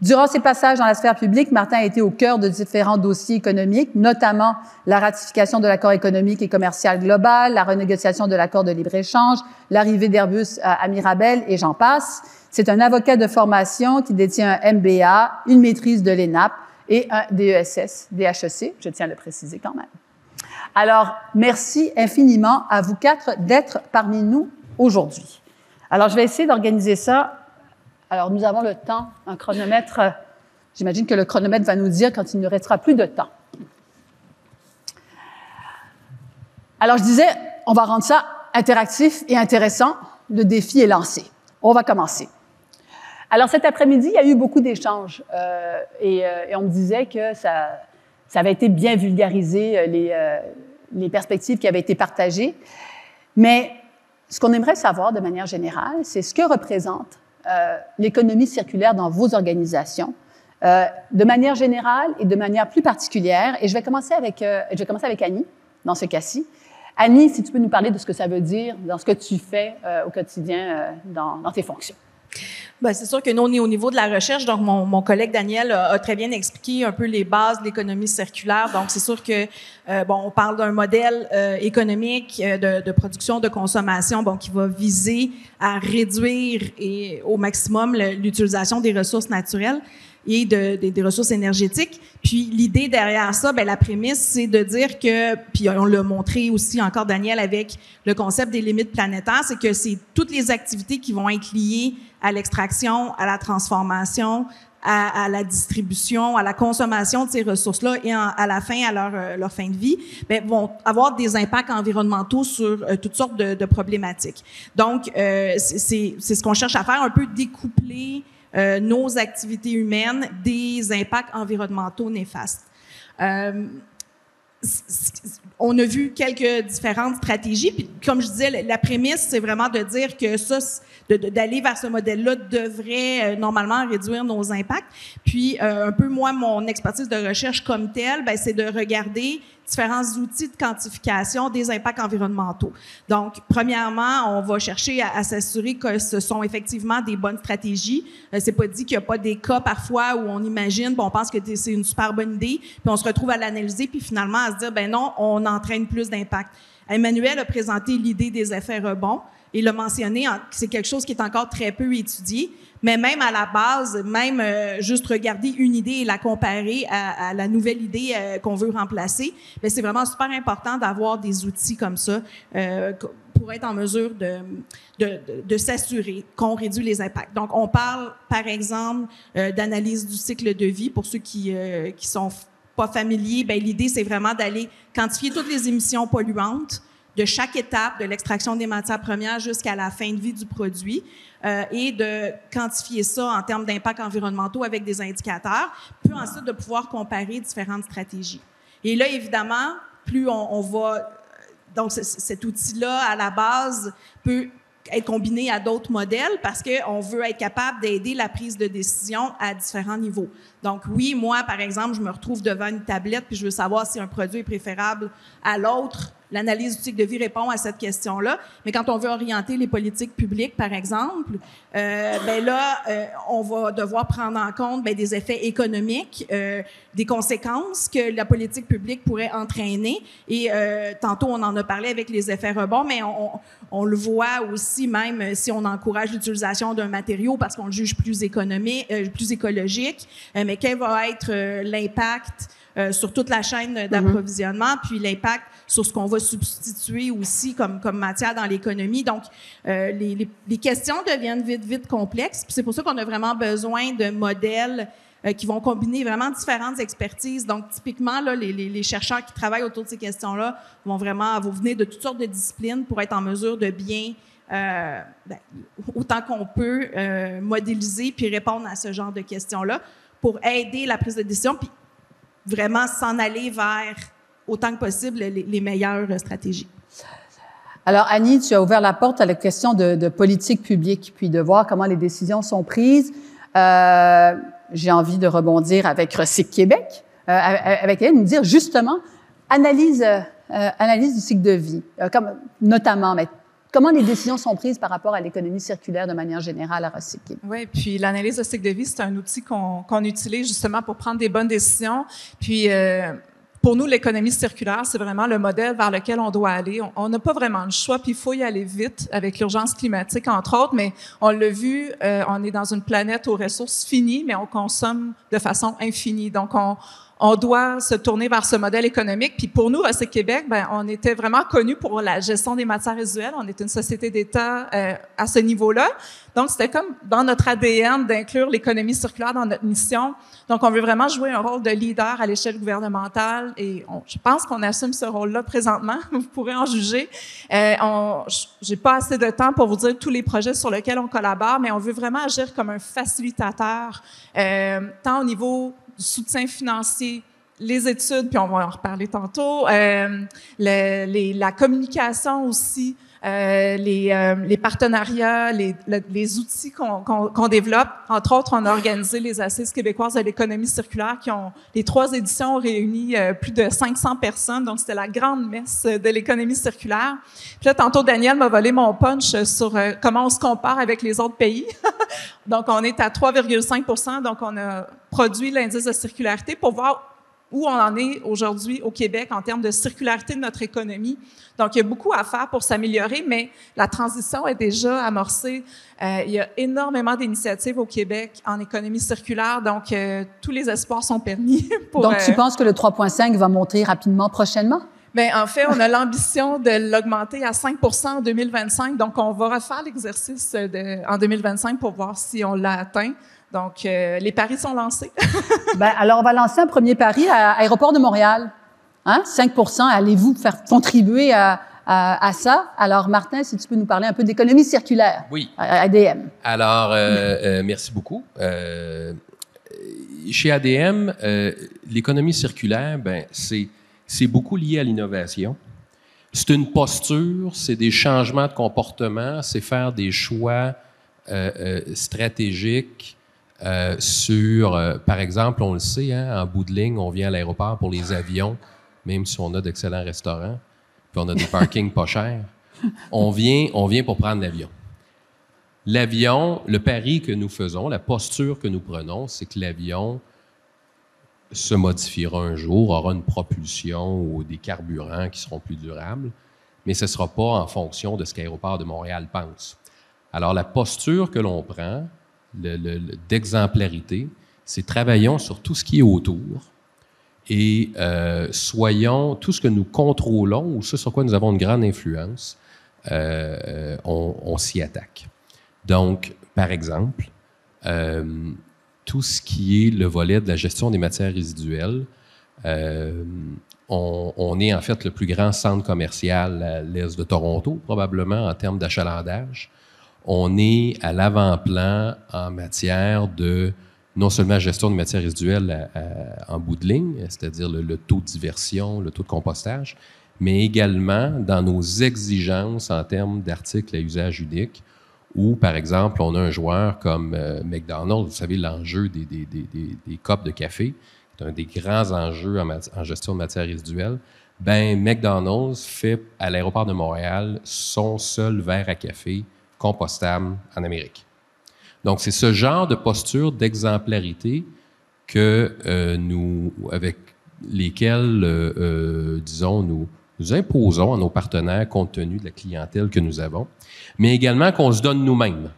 Speaker 5: Durant ses passages dans la sphère publique, Martin a été au cœur de différents dossiers économiques, notamment la ratification de l'accord économique et commercial global, la renégociation de l'accord de libre-échange, l'arrivée d'Airbus à Mirabel et j'en passe. C'est un avocat de formation qui détient un MBA, une maîtrise de l'ENAP et un DESS, DHEC, je tiens à le préciser quand même. Alors, merci infiniment à vous quatre d'être parmi nous aujourd'hui. Alors, je vais essayer d'organiser ça. Alors, nous avons le temps, un chronomètre. J'imagine que le chronomètre va nous dire quand il ne restera plus de temps. Alors, je disais, on va rendre ça interactif et intéressant. Le défi est lancé. On va commencer. Alors, cet après-midi, il y a eu beaucoup d'échanges et on me disait que ça avait été bien vulgarisé, les perspectives qui avaient été partagées. Mais ce qu'on aimerait savoir de manière générale, c'est ce que représente l'économie circulaire dans vos organisations, de manière générale et de manière plus particulière. Et je vais commencer avec Annie, dans ce cas-ci. Annie, si tu peux nous parler de ce que ça veut dire dans ce que tu fais au quotidien dans tes fonctions.
Speaker 6: Bien, c'est sûr que nous, on est au niveau de la recherche. Donc, mon collègue Daniel a très bien expliqué un peu les bases de l'économie circulaire. Donc, c'est sûr que, on parle d'un modèle économique de production, de consommation, qui va viser à réduire au maximum l'utilisation des ressources naturelles et des ressources énergétiques. Puis l'idée derrière ça, la prémisse, c'est de dire que, puis on l'a montré aussi encore Daniel avec le concept des limites planétaires, c'est que c'est toutes les activités qui vont être liées à l'extraction, à la transformation, à la distribution, à la consommation de ces ressources-là et à la fin, à leur fin de vie, vont avoir des impacts environnementaux sur toutes sortes de problématiques. Donc, c'est ce qu'on cherche à faire, un peu découpler nos activités humaines des impacts environnementaux néfastes. On a vu quelques différentes stratégies, puis comme je disais, la prémisse, c'est vraiment de dire que ça, d'aller vers ce modèle-là devrait normalement réduire nos impacts. Puis, un peu, moi, mon expertise de recherche comme telle, c'est de regarder différents outils de quantification des impacts environnementaux. Donc, premièrement, on va chercher à s'assurer que ce sont effectivement des bonnes stratégies. C'est pas dit qu'il n'y a pas des cas parfois où on imagine, on pense que c'est une super bonne idée, puis on se retrouve à l'analyser, puis finalement à se dire, non, on entraîne plus d'impact. Emmanuel a présenté l'idée des effets rebonds. Il l'a mentionné, c'est quelque chose qui est encore très peu étudié, mais même à la base, même juste regarder une idée et la comparer à la nouvelle idée qu'on veut remplacer, c'est vraiment super important d'avoir des outils comme ça pour être en mesure de s'assurer qu'on réduit les impacts. Donc, on parle, par exemple, d'analyse du cycle de vie. Pour ceux qui sont pas familiers, l'idée, c'est vraiment d'aller quantifier toutes les émissions polluantes de chaque étape de l'extraction des matières premières jusqu'à la fin de vie du produit et de quantifier ça en termes d'impact environnementaux avec des indicateurs, puis ensuite de pouvoir comparer différentes stratégies. Et là, évidemment, plus on va... Donc, cet outil-là, à la base, peut être combiné à d'autres modèles parce qu'on veut être capable d'aider la prise de décision à différents niveaux. Donc, oui, moi, par exemple, je me retrouve devant une tablette puis je veux savoir si un produit est préférable à l'autre. L'analyse du cycle de vie répond à cette question-là. Mais quand on veut orienter les politiques publiques, par exemple, on va devoir prendre en compte des effets économiques, des conséquences que la politique publique pourrait entraîner. Et tantôt, on en a parlé avec les effets rebonds, mais on le voit aussi même si on encourage l'utilisation d'un matériau parce qu'on le juge plus économique, plus écologique. Mais quel va être l'impact sur toute la chaîne d'approvisionnement, puis l'impact sur ce qu'on va substituer aussi comme matière dans l'économie. Donc, les questions deviennent vite complexes. Puis c'est pour ça qu'on a vraiment besoin de modèles qui vont combiner vraiment différentes expertises. Donc, typiquement, là, les chercheurs qui travaillent autour de ces questions-là vont venir de toutes sortes de disciplines pour être en mesure de bien, autant qu'on peut, modéliser puis répondre à ce genre de questions-là pour aider la prise de décision puis vraiment s'en aller vers, autant que possible, les meilleures stratégies.
Speaker 5: Alors, Annie, tu as ouvert la porte à la question de politique publique, puis de voir comment les décisions sont prises. J'ai envie de rebondir avec Recyc Québec, avec elle, nous dire justement analyse du cycle de vie, notamment, mais comment les décisions sont prises par rapport à l'économie circulaire de manière générale à Recyc Québec.
Speaker 7: Oui, puis l'analyse de cycle de vie, c'est un outil qu'on utilise justement pour prendre des bonnes décisions. Puis pour nous, l'économie circulaire, c'est vraiment le modèle vers lequel on doit aller. On n'a pas vraiment le choix, puis il faut y aller vite avec l'urgence climatique, entre autres, mais on l'a vu, on est dans une planète aux ressources finies, mais on consomme de façon infinie. Donc, on doit se tourner vers ce modèle économique. Puis pour nous, Recyc Québec, ben, on était vraiment connus pour la gestion des matières résiduelles. On est une société d'État à ce niveau-là. Donc, c'était comme dans notre ADN d'inclure l'économie circulaire dans notre mission. Donc, on veut vraiment jouer un rôle de leader à l'échelle gouvernementale et je pense qu'on assume ce rôle-là présentement. Vous pourrez en juger. J'ai pas assez de temps pour vous dire tous les projets sur lesquels on collabore, mais on veut vraiment agir comme un facilitateur, tant au niveau du soutien financier, les études, puis on va en reparler tantôt, la communication aussi, les partenariats, les outils qu'on développe. Entre autres, on a organisé les Assises québécoises de l'économie circulaire les 3 éditions ont réuni plus de 500 personnes, donc c'était la grande messe de l'économie circulaire. Puis là, tantôt, Daniel m'a volé mon punch sur comment on se compare avec les autres pays. Donc, on est à 3,5 %, donc on a produit l'indice de circularité pour voir où on en est aujourd'hui au Québec en termes de circularité de notre économie. Donc, il y a beaucoup à faire pour s'améliorer, mais la transition est déjà amorcée. Il y a énormément d'initiatives au Québec en économie circulaire, donc tous les espoirs sont permis.
Speaker 5: Donc, tu penses que le 3,5 va monter rapidement prochainement?
Speaker 7: Bien, en fait, on a l'ambition de l'augmenter à 5 % en 2025, donc on va refaire l'exercice en 2025 pour voir si on l'a atteint. Donc, les paris sont lancés.
Speaker 5: Ben, alors, on va lancer un premier pari à Aéroport de Montréal. 5 % allez-vous faire contribuer à ça? Alors, Martin, si tu peux nous parler un peu d'économie circulaire.
Speaker 8: Oui.
Speaker 5: ADM.
Speaker 8: Alors, merci beaucoup. Chez ADM, l'économie circulaire, ben, c'est beaucoup lié à l'innovation. C'est une posture, c'est des changements de comportement, c'est faire des choix stratégiques sur, par exemple, on le sait, en bout de ligne, on vient à l'aéroport pour les avions, même si on a d'excellents restaurants, puis on a des parkings pas chers. On vient pour prendre l'avion. L'avion, le pari que nous faisons, la posture que nous prenons, c'est que l'avion se modifiera un jour, aura une propulsion ou des carburants qui seront plus durables, mais ce ne sera pas en fonction de ce qu'Aéroport de Montréal pense. Alors, la posture que l'on prend, d'exemplarité, c'est travaillons sur tout ce qui est autour et soyons, tout ce que nous contrôlons ou ce sur quoi nous avons une grande influence, on s'y attaque. Donc, par exemple, tout ce qui est le volet de la gestion des matières résiduelles, on est en fait le plus grand centre commercial à l'est de Toronto, probablement en termes d'achalandage. On est à l'avant-plan en matière de non seulement gestion de matières résiduelles en bout de ligne, c'est-à-dire le taux de diversion, le taux de compostage, mais également dans nos exigences en termes d'articles à usage unique, où, par exemple, on a un joueur comme McDonald's, vous savez, l'enjeu des copes de café, c'est un des grands enjeux en gestion de matières résiduelles. Ben, McDonald's fait à l'aéroport de Montréal son seul verre à café compostable en Amérique. Donc, c'est ce genre de posture d'exemplarité que avec lesquelles, disons, nous imposons à nos partenaires compte tenu de la clientèle que nous avons, mais également qu'on se donne nous-mêmes.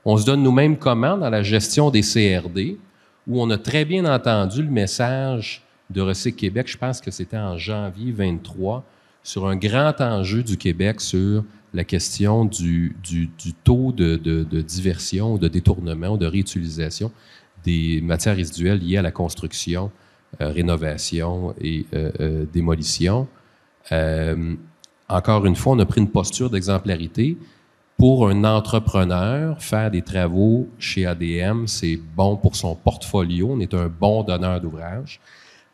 Speaker 8: On se donne nous-mêmes comment? Dans la gestion des CRD, où on a très bien entendu le message de Recyc Québec, je pense que c'était en janvier 23, sur un grand enjeu du Québec sur la question du taux de diversion, de détournement, de réutilisation des matières résiduelles liées à la construction, rénovation et démolition. Encore une fois, on a pris une posture d'exemplarité. Pour un entrepreneur, faire des travaux chez ADM, c'est bon pour son portfolio. On est un bon donneur d'ouvrage.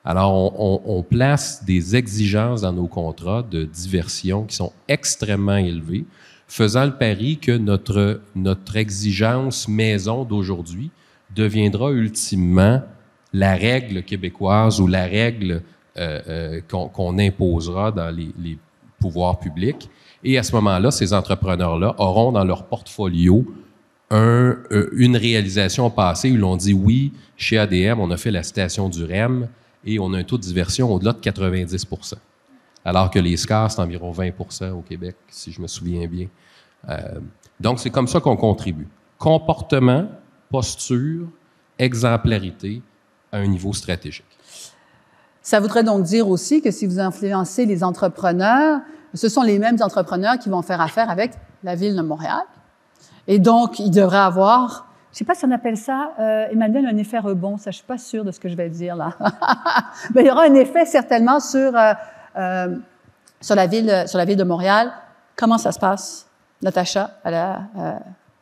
Speaker 8: Alors, on place des exigences dans nos contrats de diversion qui sont extrêmement élevées, faisant le pari que notre exigence maison d'aujourd'hui deviendra ultimement la règle québécoise ou la règle qu'on imposera dans les pouvoirs publics. Et à ce moment-là, ces entrepreneurs-là auront dans leur portfolio une réalisation passée où l'on dit oui, chez ADM, on a fait la citation du REM et on a un taux de diversion au-delà de 90 %. Alors que les SCAR, c'est environ 20 % au Québec, si je me souviens bien. Donc, c'est comme ça qu'on contribue. Comportement, posture, exemplarité à un niveau stratégique.
Speaker 5: Ça voudrait donc dire aussi que si vous influencez les entrepreneurs, ce sont les mêmes entrepreneurs qui vont faire affaire avec la Ville de Montréal. Et donc, il devrait avoir, je ne sais pas si on appelle ça, Emmanuel, un effet rebond. Ça, je ne suis pas sûre de ce que je vais dire là. Mais il y aura un effet certainement sur la ville de Montréal. Comment ça se passe, Natacha,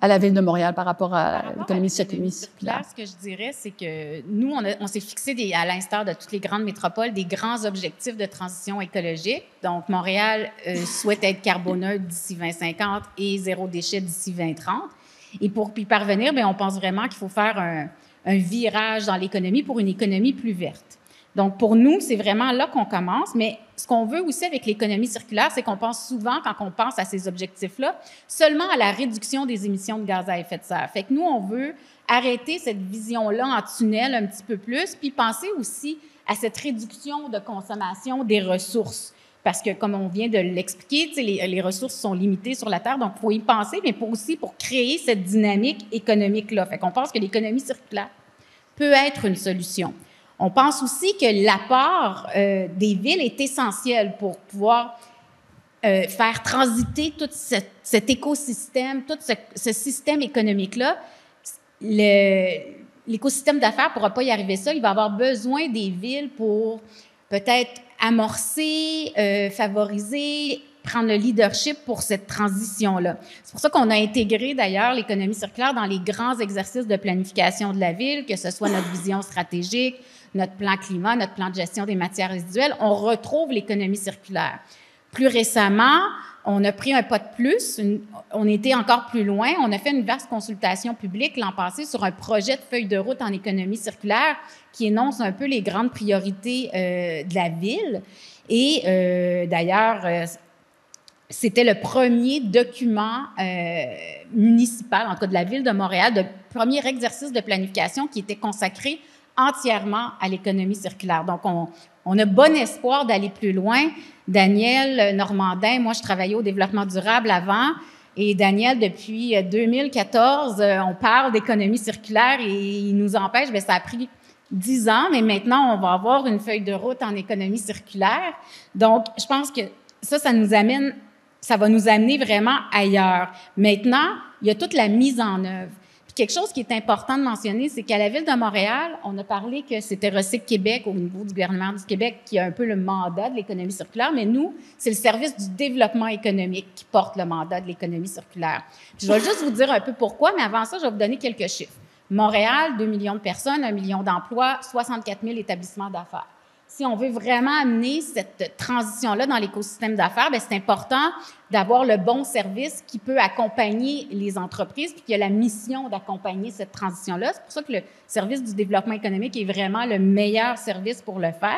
Speaker 5: à la Ville de Montréal par rapport à l'économie circulaire?
Speaker 9: Ce que je dirais, c'est que nous, on s'est fixé, à l'instar de toutes les grandes métropoles, des grands objectifs de transition écologique. Donc, Montréal souhaite être carboneutre d'ici 2050 et zéro déchet d'ici 2030. Et pour y parvenir, bien, on pense vraiment qu'il faut faire un virage dans l'économie pour une économie plus verte. Donc, pour nous, c'est vraiment là qu'on commence. Mais ce qu'on veut aussi avec l'économie circulaire, c'est qu'on pense souvent, quand on pense à ces objectifs-là, seulement à la réduction des émissions de gaz à effet de serre. Fait que nous, on veut arrêter cette vision-là en tunnel un petit peu plus, puis penser aussi à cette réduction de consommation des ressources. Parce que, comme on vient de l'expliquer, les ressources sont limitées sur la Terre, donc il faut y penser, mais aussi pour créer cette dynamique économique-là. Fait qu'on pense que l'économie circulaire peut être une solution. On pense aussi que l'apport des villes est essentiel pour pouvoir faire transiter tout cet écosystème, tout ce système économique-là. L'écosystème d'affaires ne pourra pas y arriver seul. Il va avoir besoin des villes pour peut-être amorcer, favoriser, prendre le leadership pour cette transition-là. C'est pour ça qu'on a intégré d'ailleurs l'économie circulaire dans les grands exercices de planification de la ville, que ce soit notre vision stratégique, notre plan climat, notre plan de gestion des matières résiduelles. On retrouve l'économie circulaire. Plus récemment, on a pris un pas de plus, on était encore plus loin. On a fait une vaste consultation publique l'an passé sur un projet de feuille de route en économie circulaire qui énonce un peu les grandes priorités de la ville. Et d'ailleurs, c'était le premier document municipal, en tout cas de la Ville de Montréal, le premier exercice de planification qui était consacré entièrement à l'économie circulaire. Donc, on a bon espoir d'aller plus loin. Daniel Normandin, moi, je travaillais au développement durable avant, et Daniel, depuis 2014, on parle d'économie circulaire et il nous empêche. Bien, ça a pris 10 ans, mais maintenant, on va avoir une feuille de route en économie circulaire. Donc, je pense que ça va nous amener vraiment ailleurs. Maintenant, il y a toute la mise en œuvre. Puis quelque chose qui est important de mentionner, c'est qu'à la Ville de Montréal, on a parlé que c'était Recycle Québec au niveau du gouvernement du Québec qui a un peu le mandat de l'économie circulaire, mais nous, c'est le service du développement économique qui porte le mandat de l'économie circulaire. Puis je vais juste vous dire un peu pourquoi, mais avant ça, je vais vous donner quelques chiffres. Montréal, 2 millions de personnes, 1 million d'emplois, 64 000 établissements d'affaires. Si on veut vraiment amener cette transition-là dans l'écosystème d'affaires, bien, c'est important d'avoir le bon service qui peut accompagner les entreprises, puis qui a la mission d'accompagner cette transition-là. C'est pour ça que le service du développement économique est vraiment le meilleur service pour le faire.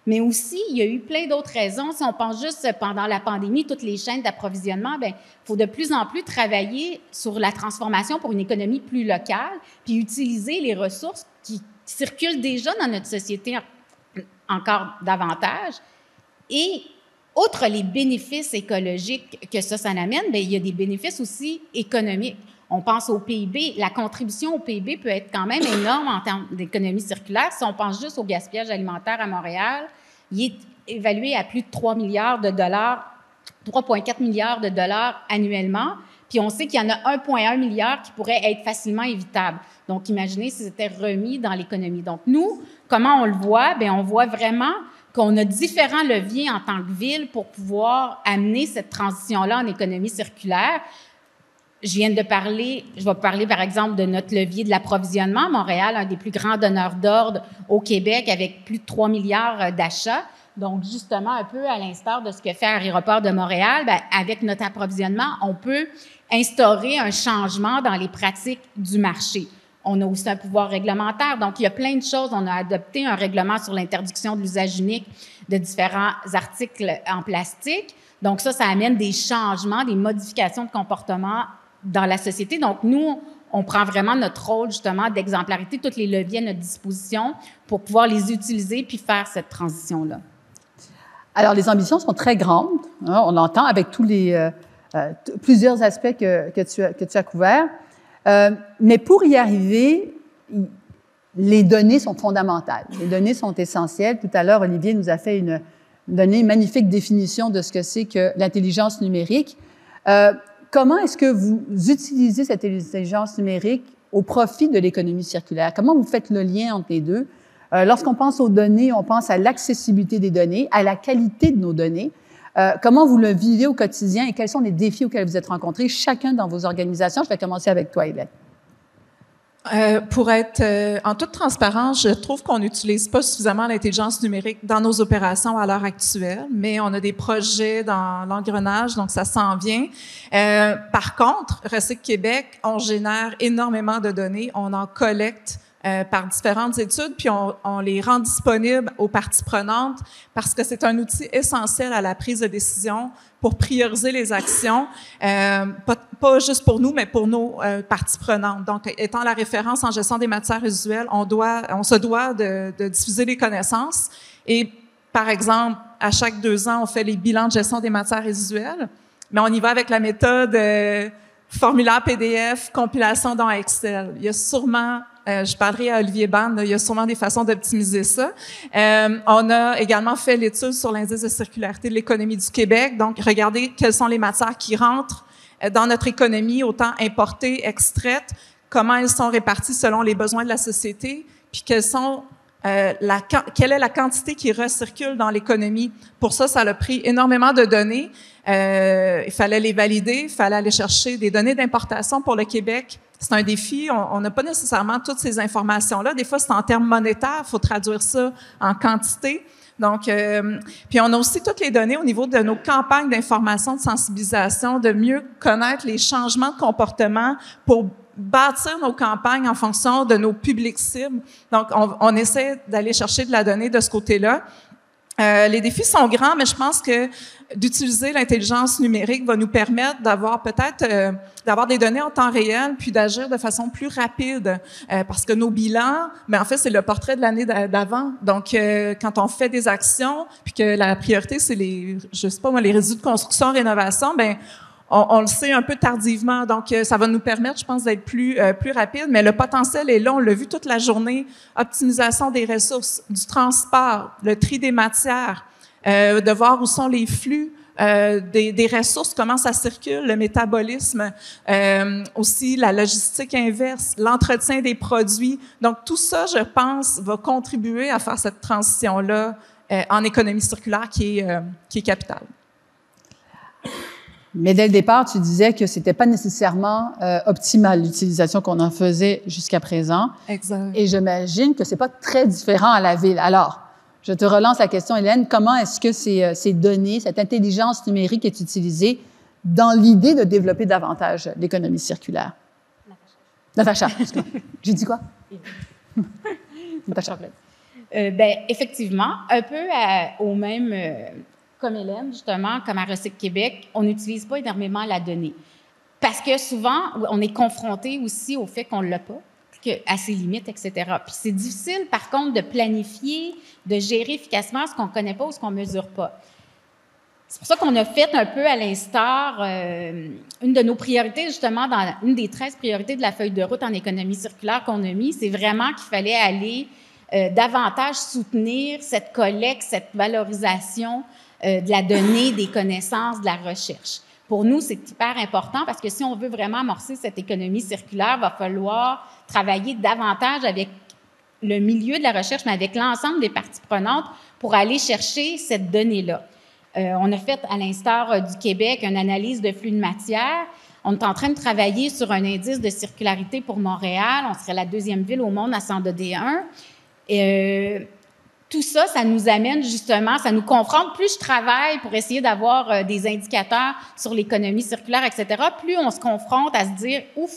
Speaker 9: Mais aussi, il y a eu plein d'autres raisons. Si on pense juste pendant la pandémie, toutes les chaînes d'approvisionnement, bien, il faut de plus en plus travailler sur la transformation pour une économie plus locale, puis utiliser les ressources qui circulent déjà dans notre société encore davantage. Et outre les bénéfices écologiques que ça amène, bien, il y a des bénéfices aussi économiques. On pense au PIB. La contribution au PIB peut être quand même énorme en termes d'économie circulaire. Si on pense juste au gaspillage alimentaire à Montréal, il est évalué à plus de 3 milliards de dollars, 3,4 milliards de dollars annuellement. Puis on sait qu'il y en a 1,1 milliard qui pourrait être facilement évitable. Donc, imaginez si c'était remis dans l'économie. Donc, nous, comment on le voit? Bien, on voit vraiment qu'on a différents leviers en tant que ville pour pouvoir amener cette transition-là en économie circulaire. Je vais parler par exemple de notre levier de l'approvisionnement. Montréal, un des plus grands donneurs d'ordre au Québec avec plus de 3 milliards d'achats. Donc, justement, un peu à l'instar de ce que fait Aéroport de Montréal, bien, avec notre approvisionnement, on peut instaurer un changement dans les pratiques du marché. On a aussi un pouvoir réglementaire. Donc, il y a plein de choses. On a adopté un règlement sur l'interdiction de l'usage unique de différents articles en plastique. Donc, ça amène des changements, des modifications de comportement dans la société. Donc, nous, on prend vraiment notre rôle, justement, d'exemplarité, tous les leviers à notre disposition pour pouvoir les utiliser puis faire cette transition-là.
Speaker 5: Alors, les ambitions sont très grandes. Hein, on l'entend avec tous les plusieurs aspects que tu as couverts. Mais pour y arriver, les données sont fondamentales. Les données sont essentielles. Tout à l'heure, Olivier nous a fait une magnifique définition de ce que c'est que l'intelligence numérique. Comment est-ce que vous utilisez cette intelligence numérique au profit de l'économie circulaire? Comment vous faites le lien entre les deux? Lorsqu'on pense aux données, on pense à l'accessibilité des données, à la qualité de nos données. Comment vous le vivez au quotidien et quels sont les défis auxquels vous êtes rencontrés, chacun dans vos organisations? Je vais commencer avec toi, Hélène.
Speaker 7: Pour être en toute transparence, je trouve qu'on n'utilise pas suffisamment l'intelligence numérique dans nos opérations à l'heure actuelle, mais on a des projets dans l'engrenage, donc ça s'en vient. Par contre, Recyc Québec, on génère énormément de données, on en collecte par différentes études, puis on les rend disponibles aux parties prenantes parce que c'est un outil essentiel à la prise de décision pour prioriser les actions, pas juste pour nous, mais pour nos parties prenantes. Donc, étant la référence en gestion des matières résiduelles, on se doit de diffuser les connaissances. Et, par exemple, à chaque 2 ans, on fait les bilans de gestion des matières résiduelles, mais on y va avec la méthode formulaire PDF, compilation dans Excel. Il y a sûrement je parlerai à Olivier Band, il y a sûrement des façons d'optimiser ça. On a également fait l'étude sur l'indice de circularité de l'économie du Québec. Donc, regardez quelles sont les matières qui rentrent dans notre économie, autant importées, extraites, comment elles sont réparties selon les besoins de la société, puis quelle est la quantité qui recircule dans l'économie. Pour ça a pris énormément de données. Il fallait les valider, il fallait aller chercher des données d'importation pour le Québec. C'est un défi. On n'a pas nécessairement toutes ces informations-là. Des fois, c'est en termes monétaires. Il faut traduire ça en quantité. Donc, puis on a aussi toutes les données au niveau de nos campagnes d'information, de sensibilisation, de mieux connaître les changements de comportement pour bâtir nos campagnes en fonction de nos publics cibles. Donc, on essaie d'aller chercher de la donnée de ce côté-là. Les défis sont grands, mais je pense que d'utiliser l'intelligence numérique va nous permettre d'avoir d'avoir des données en temps réel, puis d'agir de façon plus rapide, parce que nos bilans, mais en fait c'est le portrait de l'année d'avant. Donc quand on fait des actions, puis que la priorité c'est les résidus de construction, rénovation, ben on le sait un peu tardivement, donc ça va nous permettre, je pense, d'être plus rapide, mais le potentiel est là, on l'a vu toute la journée, optimisation des ressources, du transport, le tri des matières, de voir où sont les flux des ressources, comment ça circule, le métabolisme, aussi la logistique inverse, l'entretien des produits. Donc tout ça, je pense, va contribuer à faire cette transition-là en économie circulaire qui est capitale.
Speaker 5: Mais dès le départ, tu disais que c'était pas nécessairement optimal l'utilisation qu'on en faisait jusqu'à présent.
Speaker 7: Exact.
Speaker 5: Et j'imagine que c'est pas très différent à la ville. Alors, je te relance la question, Hélène. Comment est-ce que ces données, cette intelligence numérique est utilisée dans l'idée de développer davantage l'économie circulaire? Natacha, excuse-moi. J'ai dit quoi? Natacha.
Speaker 9: Effectivement, un peu au même... comme Hélène, justement, comme à Recyc Québec, on n'utilise pas énormément la donnée. Parce que souvent, on est confronté aussi au fait qu'on ne l'a pas, à ses limites, etc. Puis c'est difficile, par contre, de planifier, de gérer efficacement ce qu'on ne connaît pas ou ce qu'on ne mesure pas. C'est pour ça qu'on a fait un peu à l'instar une de nos priorités, justement, dans une des 13 priorités de la feuille de route en économie circulaire qu'on a mis, c'est vraiment qu'il fallait aller davantage soutenir cette collecte, cette valorisation de la donnée, des connaissances, de la recherche. Pour nous, c'est hyper important parce que si on veut vraiment amorcer cette économie circulaire, il va falloir travailler davantage avec le milieu de la recherche, mais avec l'ensemble des parties prenantes pour aller chercher cette donnée-là. On a fait, à l'instar du Québec, une analyse de flux de matière. On est en train de travailler sur un indice de circularité pour Montréal. On serait la 2e ville au monde à s'en donner un. Tout ça, ça nous amène justement, ça nous confronte. Plus je travaille pour essayer d'avoir des indicateurs sur l'économie circulaire, etc., plus on se confronte à se dire, ouf,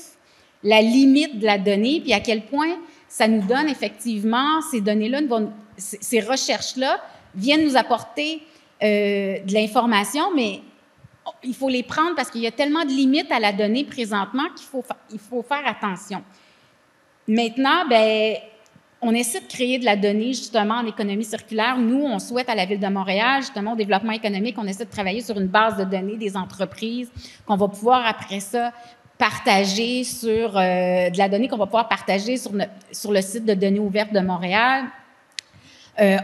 Speaker 9: la limite de la donnée, puis à quel point ça nous donne effectivement, ces données-là, ces recherches-là viennent nous apporter de l'information, mais il faut les prendre parce qu'il y a tellement de limites à la donnée présentement qu'il faut faire attention. Maintenant, ben, on essaie de créer de la donnée justement en économie circulaire. Nous, on souhaite à la Ville de Montréal, justement au développement économique, on essaie de travailler sur une base de données des entreprises qu'on va pouvoir après ça partager sur de la donnée qu'on va pouvoir partager sur le site de données ouvertes de Montréal.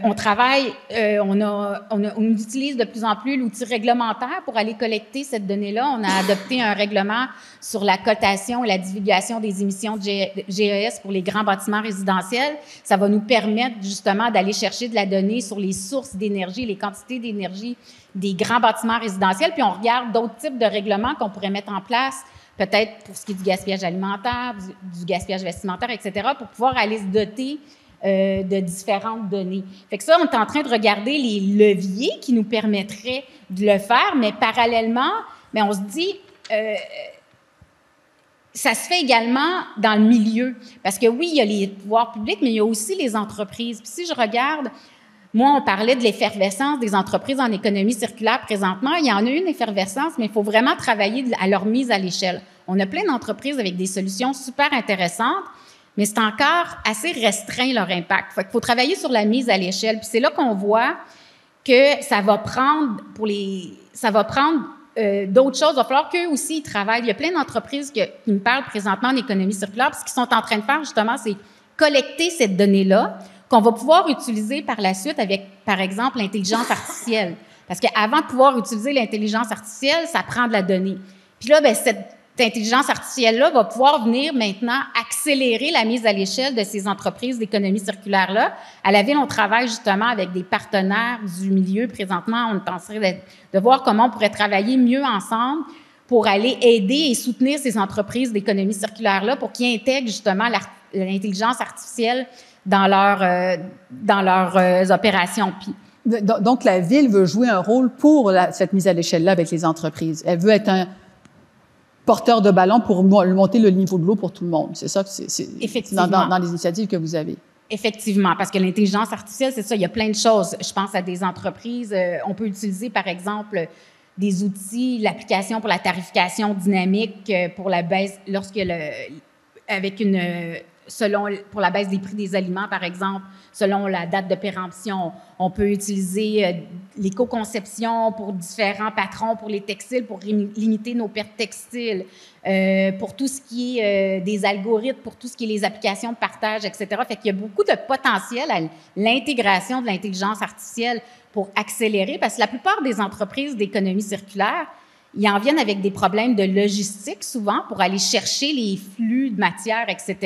Speaker 9: On travaille, on utilise de plus en plus l'outil réglementaire pour aller collecter cette donnée-là. On a adopté un règlement sur la cotation et la divulgation des émissions de GES pour les grands bâtiments résidentiels. Ça va nous permettre justement d'aller chercher de la donnée sur les sources d'énergie, les quantités d'énergie des grands bâtiments résidentiels. Puis on regarde d'autres types de règlements qu'on pourrait mettre en place, peut-être pour ce qui est du gaspillage alimentaire, du gaspillage vestimentaire, etc., pour pouvoir aller se doter de différentes données. Fait que ça, on est en train de regarder les leviers qui nous permettraient de le faire, mais parallèlement, mais on se dit, ça se fait également dans le milieu. Parce que oui, il y a les pouvoirs publics, mais il y a aussi les entreprises. Puis si je regarde, moi, on parlait de l'effervescence des entreprises en économie circulaire présentement. Il y en a une effervescence, mais il faut vraiment travailler à leur mise à l'échelle. On a plein d'entreprises avec des solutions super intéressantes, mais c'est encore assez restreint leur impact. Fait qu'il faut travailler sur la mise à l'échelle. Puis c'est là qu'on voit que ça va prendre d'autres choses. Il va falloir qu'eux aussi ils travaillent. Il y a plein d'entreprises qui me parlent présentement en économie circulaire. Puis ce qu'ils sont en train de faire, justement, c'est collecter cette donnée-là qu'on va pouvoir utiliser par la suite avec, par exemple, l'intelligence artificielle. Parce qu'avant de pouvoir utiliser l'intelligence artificielle, ça prend de la donnée. Puis là, ben cette intelligence artificielle-là va pouvoir venir maintenant accélérer la mise à l'échelle de ces entreprises d'économie circulaire-là. À la Ville, on travaille justement avec des partenaires du milieu. Présentement, on penserait de voir comment on pourrait travailler mieux ensemble pour aller aider et soutenir ces entreprises d'économie circulaire-là pour qu'ils intègrent justement l'intelligence artificielle dans leurs opérations. Puis,
Speaker 5: donc, la Ville veut jouer un rôle pour cette mise à l'échelle-là avec les entreprises. Elle veut être un porteur de ballon pour monter le niveau de l'eau pour tout le monde. C'est ça que c'est dans les initiatives que vous avez.
Speaker 9: Effectivement, parce que l'intelligence artificielle, c'est ça, il y a plein de choses. Je pense à des entreprises, on peut utiliser, par exemple, des outils, l'application pour la tarification dynamique pour la baisse, pour la baisse des prix des aliments, par exemple, selon la date de péremption. On peut utiliser l'éco-conception pour différents patrons, pour les textiles, pour limiter nos pertes textiles, pour tout ce qui est des algorithmes, pour tout ce qui est les applications de partage, etc. Fait qu'il y a beaucoup de potentiel à l'intégration de l'intelligence artificielle pour accélérer, parce que la plupart des entreprises d'économie circulaire, ils en viennent avec des problèmes de logistique souvent pour aller chercher les flux de matière, etc.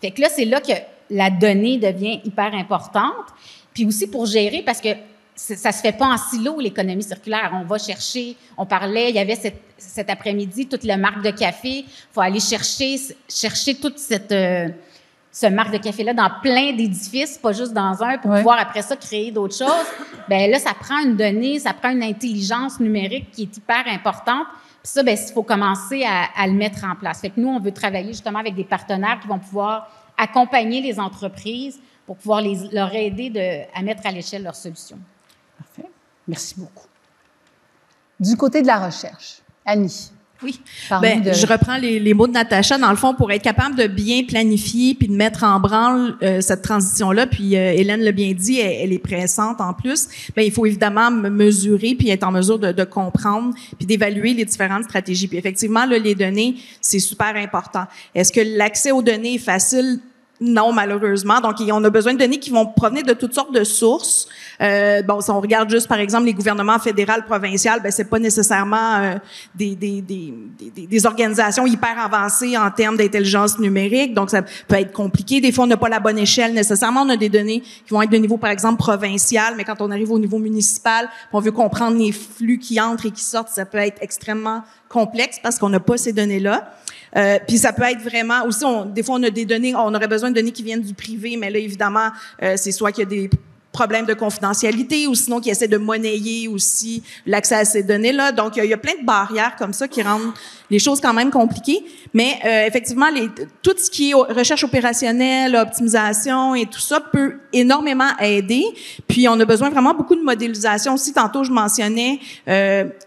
Speaker 9: Fait que là, c'est là que la donnée devient hyper importante. Puis aussi pour gérer, parce que ça se fait pas en silo, l'économie circulaire. On va chercher, on parlait, il y avait cet après-midi, toute la marque de café. Il faut aller chercher toute ce marque de café-là dans plein d'édifices, pas juste dans un, pour pouvoir après ça créer d'autres choses. Ben là, ça prend une donnée, ça prend une intelligence numérique qui est hyper importante. Puis ça, ben il faut commencer à le mettre en place. Fait que nous, on veut travailler justement avec des partenaires qui vont pouvoir accompagner les entreprises pour pouvoir leur aider à mettre à l'échelle leurs solutions.
Speaker 5: Parfait. Merci beaucoup. Du côté de la recherche, Annie.
Speaker 6: Oui. Je reprends les mots de Natacha. Dans le fond, pour être capable de bien planifier puis de mettre en branle cette transition-là, puis Hélène l'a bien dit, elle est pressante en plus, il faut évidemment mesurer puis être en mesure de comprendre puis d'évaluer les différentes stratégies. Puis effectivement, là, les données, c'est super important. Est-ce que l'accès aux données est facile? Non, malheureusement. Donc, on a besoin de données qui vont provenir de toutes sortes de sources. Si on regarde juste, par exemple, les gouvernements fédéral, provincial, c'est pas nécessairement des organisations hyper avancées en termes d'intelligence numérique. Donc, ça peut être compliqué. Des fois, on n'a pas la bonne échelle nécessairement. On a des données qui vont être de niveau, par exemple, provincial, mais quand on arrive au niveau municipal, on veut comprendre les flux qui entrent et qui sortent, ça peut être extrêmement complexe parce qu'on n'a pas ces données-là. Puis ça peut être vraiment aussi, des fois on a des données, on aurait besoin de données qui viennent du privé, mais là évidemment c'est soit qu'il y a des problèmes de confidentialité ou sinon qui essaient de monnayer aussi l'accès à ces données-là. Donc, il y a plein de barrières comme ça qui rendent les choses quand même compliquées. Mais effectivement, tout ce qui est recherche opérationnelle, optimisation et tout ça peut énormément aider. Puis, on a besoin vraiment beaucoup de modélisation aussi. Tantôt, je mentionnais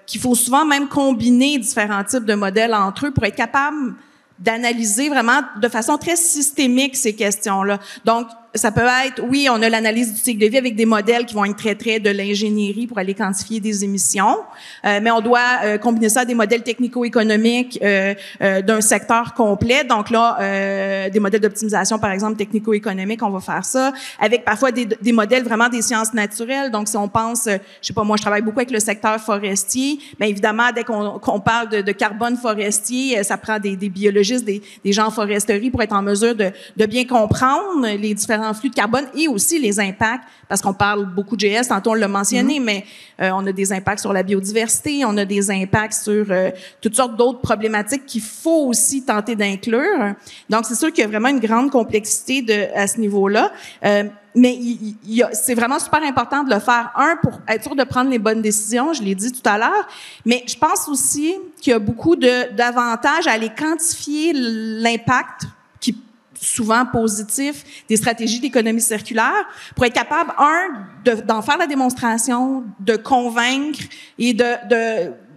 Speaker 6: qu'il faut souvent même combiner différents types de modèles entre eux pour être capable d'analyser vraiment de façon très systémique ces questions-là. Donc, ça peut être, oui, on a l'analyse du cycle de vie avec des modèles qui vont être très de l'ingénierie pour aller quantifier des émissions, mais on doit combiner ça à des modèles technico-économiques d'un secteur complet. Donc là, des modèles d'optimisation, par exemple, technico-économiques, on va faire ça, avec parfois des modèles vraiment des sciences naturelles. Donc, si on pense, je sais pas, moi, je travaille beaucoup avec le secteur forestier, bien évidemment, dès qu'on parle de carbone forestier, ça prend des biologistes, des gens en foresterie pour être en mesure de bien comprendre les différents flux de carbone et aussi les impacts, parce qu'on parle beaucoup de GS, tantôt on l'a mentionné, mais on a des impacts sur la biodiversité, on a des impacts sur toutes sortes d'autres problématiques qu'il faut aussi tenter d'inclure. Donc, c'est sûr qu'il y a vraiment une grande complexité à ce niveau-là. Mais c'est vraiment super important de le faire, pour être sûr de prendre les bonnes décisions, je l'ai dit tout à l'heure, mais je pense aussi qu'il y a beaucoup d'avantages à aller quantifier l'impact qui souvent positif des stratégies d'économie circulaire pour être capable, d'en faire la démonstration, de convaincre et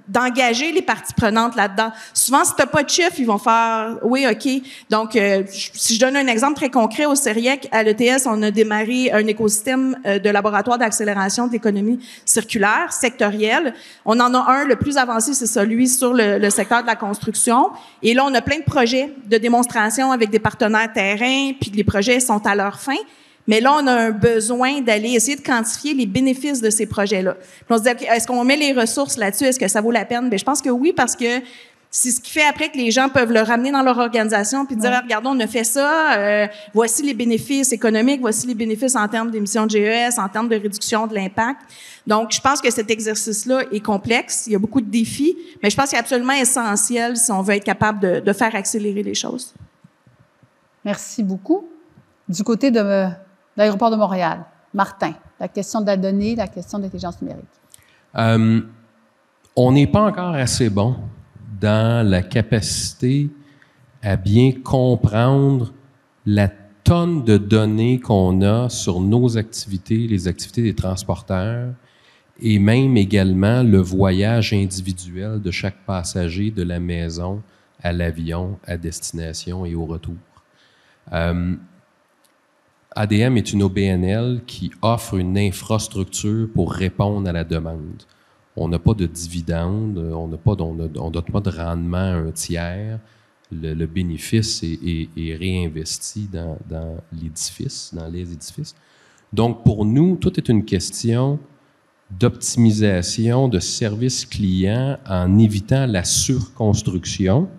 Speaker 6: d'engager les parties prenantes là-dedans. Souvent, si t'as pas de chiffres, ils vont faire « oui, OK ». Donc, si je donne un exemple très concret, au CERIEC, à l'ETS, on a démarré un écosystème de laboratoire d'accélération de l'économie circulaire sectorielle. On en a un, le plus avancé, c'est celui sur le secteur de la construction. Et là, on a plein de projets de démonstration avec des partenaires terrain, puis les projets sont à leur fin. Mais là, on a un besoin d'aller essayer de quantifier les bénéfices de ces projets-là. Puis on se dit, okay, est-ce qu'on met les ressources là-dessus? Est-ce que ça vaut la peine? Bien, je pense que oui, parce que c'est ce qui fait après que les gens peuvent le ramener dans leur organisation puis dire, regardons, on a fait ça, voici les bénéfices économiques, voici les bénéfices en termes d'émissions de GES, en termes de réduction de l'impact. Donc, je pense que cet exercice-là est complexe. Il y a beaucoup de défis, mais je pense qu'il est absolument essentiel si on veut être capable de faire accélérer les choses. Merci beaucoup. Du côté de l'Aéroport de Montréal, Martin, la question de la donnée, la question de l'intelligence numérique.
Speaker 8: On n'est pas encore assez bon dans la capacité à bien comprendre la tonne de données qu'on a sur nos activités, les activités des transporteurs, et même également le voyage individuel de chaque passager de la maison à l'avion, à destination et au retour. ADM est une OBNL qui offre une infrastructure pour répondre à la demande. On n'a pas de dividendes, on ne donne pas de rendement à un tiers. Le bénéfice est réinvesti dans l'édifice, dans les édifices. Donc, pour nous, tout est une question d'optimisation de service client en évitant la surconstruction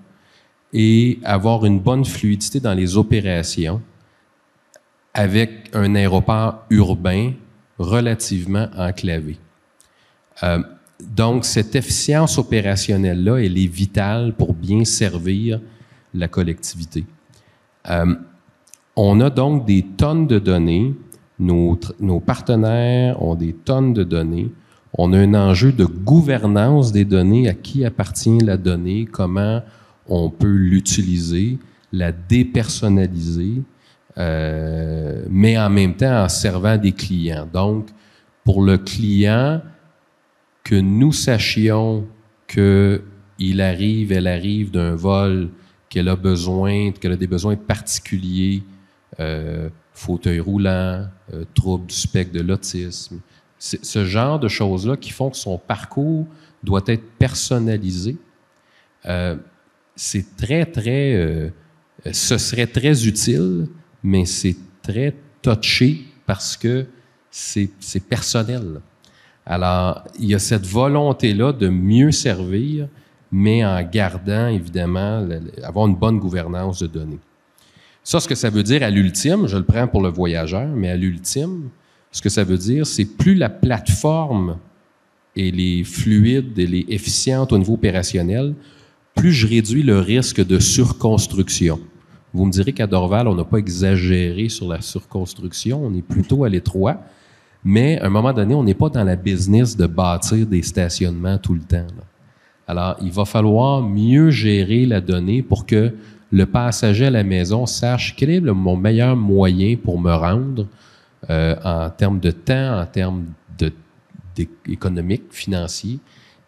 Speaker 8: et avoir une bonne fluidité dans les opérations avec un aéroport urbain relativement enclavé. Donc, cette efficience opérationnelle-là, elle est vitale pour bien servir la collectivité. On a donc des tonnes de données. Nos partenaires ont des tonnes de données. On a un enjeu de gouvernance des données, à qui appartient la donnée, comment on peut l'utiliser, la dépersonnaliser, mais en même temps en servant des clients. Donc, pour le client, que nous sachions qu'il arrive, elle arrive d'un vol, qu'elle a des besoins particuliers, fauteuil roulant, trouble du spectre de l'autisme. C'est ce genre de choses-là qui font que son parcours doit être personnalisé. C'est ce serait très utile, mais c'est très touché parce que c'est personnel. Alors, il y a cette volonté-là de mieux servir, mais en gardant, évidemment, avoir une bonne gouvernance de données. Ça, ce que ça veut dire à l'ultime, je le prends pour le voyageur, mais à l'ultime, ce que ça veut dire, c'est plus la plateforme elle est fluide, elle est efficiente au niveau opérationnel, plus je réduis le risque de surconstruction. Vous me direz qu'à Dorval, on n'a pas exagéré sur la surconstruction, on est plutôt à l'étroit, Mais à un moment donné, on n'est pas dans la business de bâtir des stationnements tout le temps, là. Alors, il va falloir mieux gérer la donnée pour que le passager à la maison sache quel est mon meilleur moyen pour me rendre en termes de temps, en termes économiques, financiers,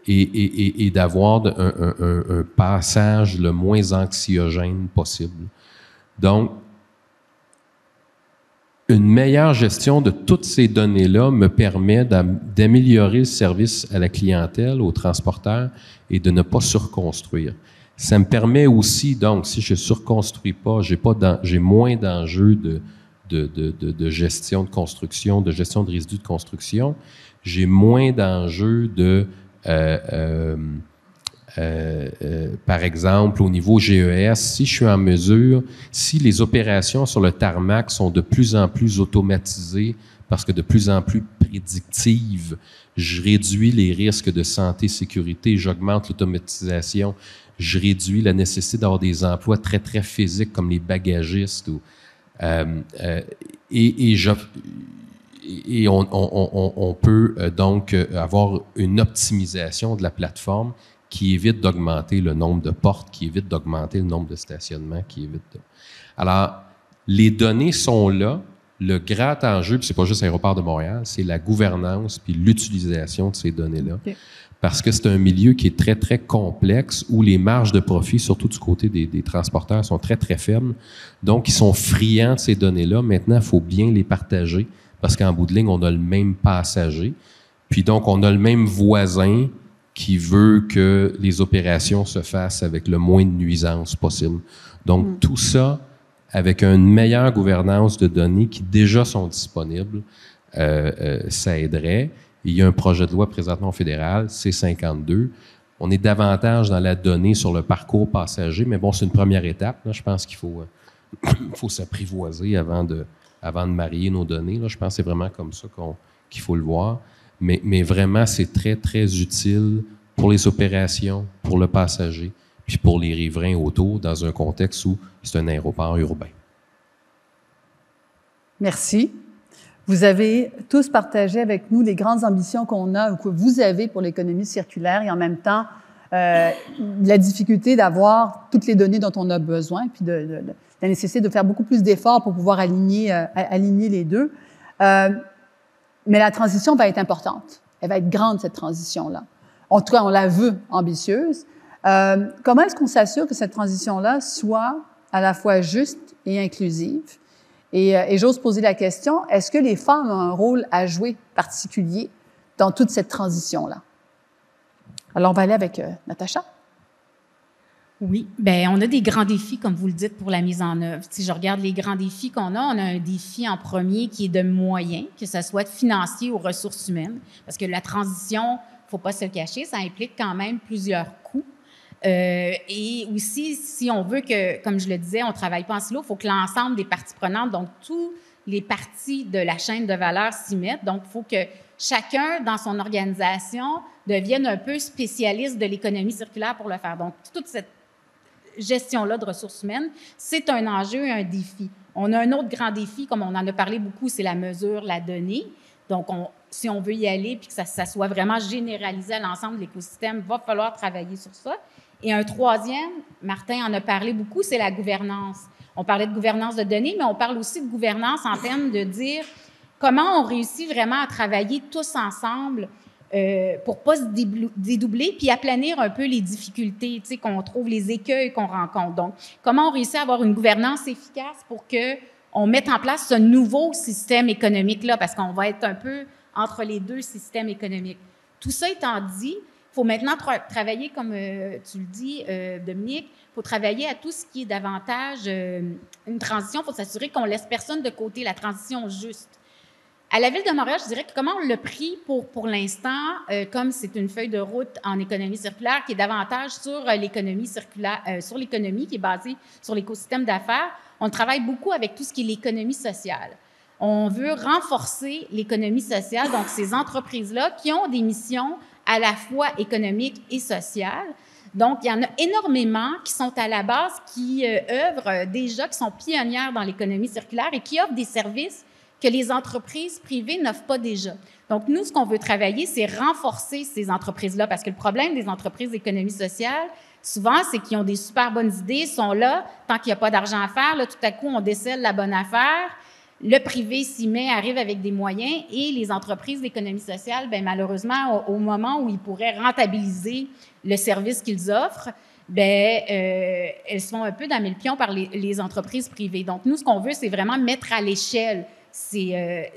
Speaker 8: et d'avoir un passage le moins anxiogène possible. Donc, une meilleure gestion de toutes ces données-là me permet d'améliorer le service à la clientèle, aux transporteurs, et de ne pas surconstruire. Ça me permet aussi, donc, si je ne surconstruis pas, j'ai moins d'enjeux de gestion de construction, de gestion de résidus de construction, j'ai moins d'enjeux par exemple, au niveau GES, si je suis en mesure, si les opérations sur le tarmac sont de plus en plus automatisées parce que de plus en plus prédictives, je réduis les risques de santé et sécurité, j'augmente l'automatisation, je réduis la nécessité d'avoir des emplois très, très physiques comme les bagagistes. On peut donc avoir une optimisation de la plateforme qui évite d'augmenter le nombre de portes, qui évite d'augmenter le nombre de stationnements, Alors, les données sont là. Le grand enjeu, puis c'est pas juste l'Aéroport de Montréal, c'est la gouvernance puis l'utilisation de ces données-là. Okay. Parce que c'est un milieu qui est très, très complexe où les marges de profit, surtout du côté des transporteurs, sont très, très faibles. Donc, ils sont friands de ces données-là. Maintenant, il faut bien les partager parce qu'en bout de ligne, on a le même passager. Puis donc, on a le même voisin qui veut que les opérations se fassent avec le moins de nuisances possible. Donc, tout ça, avec une meilleure gouvernance de données qui déjà sont disponibles, ça aiderait. Il y a un projet de loi présentement au fédéral, C-52. On est davantage dans la donnée sur le parcours passager, mais bon, c'est une première étape. Là. Je pense qu'il faut s'apprivoiser avant de marier nos données. Là. Je pense que c'est vraiment comme ça qu'il faut le voir. Mais vraiment, c'est très, très utile pour les opérations, pour le passager, puis pour les riverains autour, dans un contexte où c'est un aéroport urbain.
Speaker 5: Merci. Vous avez tous partagé avec nous les grandes ambitions qu'on a ou que vous avez pour l'économie circulaire et en même temps la difficulté d'avoir toutes les données dont on a besoin, puis la nécessité de faire beaucoup plus d'efforts pour pouvoir aligner les deux. Mais la transition va être importante. Elle va être grande, cette transition-là. En tout cas, on la veut ambitieuse. Comment est-ce qu'on s'assure que cette transition-là soit à la fois juste et inclusive? Et j'ose poser la question, est-ce que les femmes ont un rôle à jouer particulier dans toute cette transition-là? Alors, on va aller avec Natacha.
Speaker 9: Oui, bien, on a des grands défis, comme vous le dites, pour la mise en œuvre. Si je regarde les grands défis qu'on a, on a un défi en premier qui est de moyens, que ce soit financier ou ressources humaines, parce que la transition, il ne faut pas se le cacher, ça implique quand même plusieurs coûts. Et aussi, si on veut que, comme je le disais, on ne travaille pas en silo, il faut que l'ensemble des parties prenantes, donc toutes les parties de la chaîne de valeur s'y mettent. Donc, il faut que chacun, dans son organisation, devienne un peu spécialiste de l'économie circulaire pour le faire. Donc, toute cette gestion-là de ressources humaines, c'est un enjeu et un défi. On a un autre grand défi, comme on en a parlé beaucoup, c'est la mesure, la donnée. Donc, si on veut y aller puis que ça soit vraiment généralisé à l'ensemble de l'écosystème, il va falloir travailler sur ça. Et un troisième, Martin en a parlé beaucoup, c'est la gouvernance. On parlait de gouvernance de données, mais on parle aussi de gouvernance en termes de dire comment on réussit vraiment à travailler tous ensemble pour pas se dédoubler puis aplanir un peu les difficultés, tu sais, qu'on trouve, les écueils qu'on rencontre. Donc, comment on réussit à avoir une gouvernance efficace pour qu'on mette en place ce nouveau système économique-là, parce qu'on va être un peu entre les deux systèmes économiques. Tout ça étant dit, il faut maintenant travailler, comme tu le dis, Dominique, il faut travailler à tout ce qui est davantage une transition. Il faut s'assurer qu'on ne laisse personne de côté, la transition juste. À la Ville de Montréal, je dirais que comment on l'a pris pour l'instant, comme c'est une feuille de route en économie circulaire qui est davantage sur l'économie circulaire, sur l'économie qui est basée sur l'écosystème d'affaires, on travaille beaucoup avec tout ce qui est l'économie sociale. On veut renforcer l'économie sociale, donc ces entreprises-là qui ont des missions à la fois économiques et sociales. Donc, il y en a énormément qui sont à la base, qui œuvrent déjà, qui sont pionnières dans l'économie circulaire et qui offrent des services que les entreprises privées n'offrent pas déjà. Donc, nous, ce qu'on veut travailler, c'est renforcer ces entreprises-là, parce que le problème des entreprises d'économie sociale, souvent, c'est qu'ils ont des super bonnes idées, sont là, tant qu'il n'y a pas d'argent à faire, là, tout à coup, on décèle la bonne affaire, le privé s'y met, arrive avec des moyens, et les entreprises d'économie sociale, bien, malheureusement, au moment où ils pourraient rentabiliser le service qu'ils offrent, bien, elles se font un peu damer le pion par les entreprises privées. Donc, nous, ce qu'on veut, c'est vraiment mettre à l'échelle ces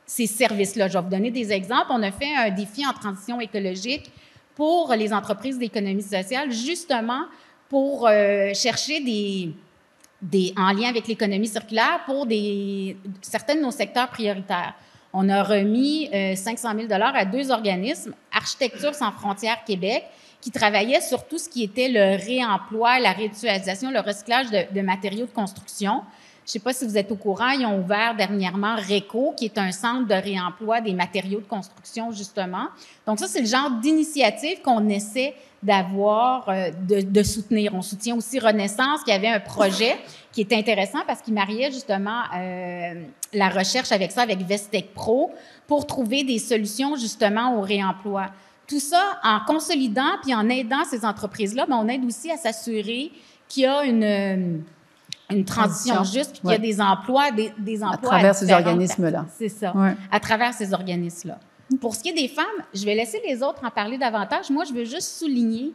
Speaker 9: services-là. Je vais vous donner des exemples. On a fait un défi en transition écologique pour les entreprises d'économie sociale, justement pour chercher en lien avec l'économie circulaire pour certains de nos secteurs prioritaires. On a remis 500 000 $ à 2 organismes, Architecture sans frontières Québec, qui travaillaient sur tout ce qui était le réemploi, la réutilisation, le recyclage de matériaux de construction. Je ne sais pas si vous êtes au courant, ils ont ouvert dernièrement RECO, qui est un centre de réemploi des matériaux de construction, justement. Donc ça, c'est le genre d'initiative qu'on essaie d'avoir, de soutenir. On soutient aussi Renaissance, qui avait un projet qui était intéressant parce qu'il mariait justement la recherche avec ça, avec Vestec Pro, pour trouver des solutions justement au réemploi. Tout ça en consolidant puis en aidant ces entreprises-là, bien, on aide aussi à s'assurer qu'il y a une transition juste, puis qu'il y a des emplois, des emplois
Speaker 5: à travers ces organismes-là.
Speaker 9: C'est ça,
Speaker 5: ouais.
Speaker 9: À travers ces organismes-là. Pour ce qui est des femmes, je vais laisser les autres en parler davantage. Moi, je veux juste souligner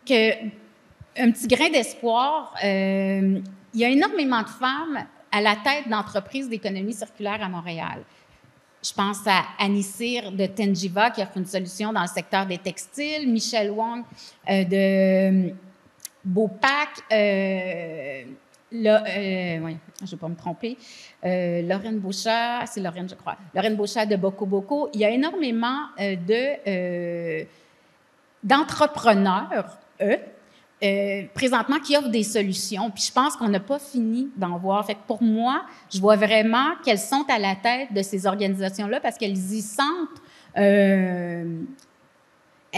Speaker 9: un petit grain d'espoir. Il y a énormément de femmes à la tête d'entreprises d'économie circulaire à Montréal. Je pense à Annie Cyr de Tenjiva, qui offre une solution dans le secteur des textiles, Michelle Wong de Beaupac, je ne vais pas me tromper. Lorraine Bouchard, c'est Lorraine, je crois. Lorraine Bouchard de Boko Boko. Il y a énormément d'entrepreneurs, présentement, qui offrent des solutions. Puis je pense qu'on n'a pas fini d'en voir. Fait que pour moi, je vois vraiment qu'elles sont à la tête de ces organisations-là parce qu'elles y sentent. Elles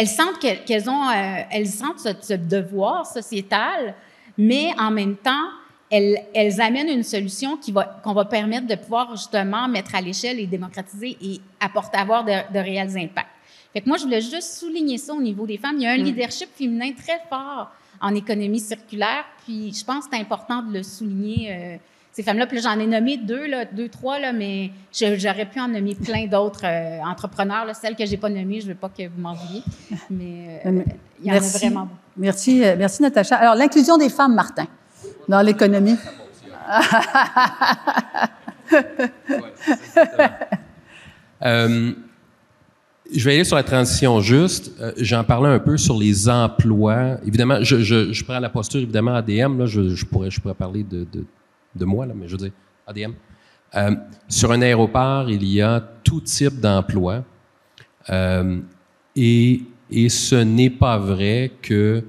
Speaker 9: sentent qu'elles ont, elles sentent ce devoir sociétal, mais en même temps, elles amènent une solution qu'on va permettre de pouvoir justement mettre à l'échelle et démocratiser et avoir de réels impacts. Fait que moi, je voulais juste souligner ça au niveau des femmes. Il y a un leadership féminin très fort en économie circulaire, puis je pense que c'est important de le souligner, ces femmes-là. Puis là, j'en ai nommé deux, trois, mais j'aurais pu en nommer plein d'autres entrepreneurs. Là. Celles que je n'ai pas nommées, je ne veux pas que vous m'en vouliez, mais il y en a vraiment beaucoup.
Speaker 5: Merci, Natacha. Alors, l'inclusion des femmes, Martin, dans l'économie.
Speaker 8: Je vais aller sur la transition juste. J'en parlais un peu sur les emplois. Évidemment, je prends la posture, évidemment, ADM. Là, je pourrais parler de moi, là, mais je veux dire ADM. Sur un aéroport, il y a tout type d'emploi. Et ce n'est pas vrai que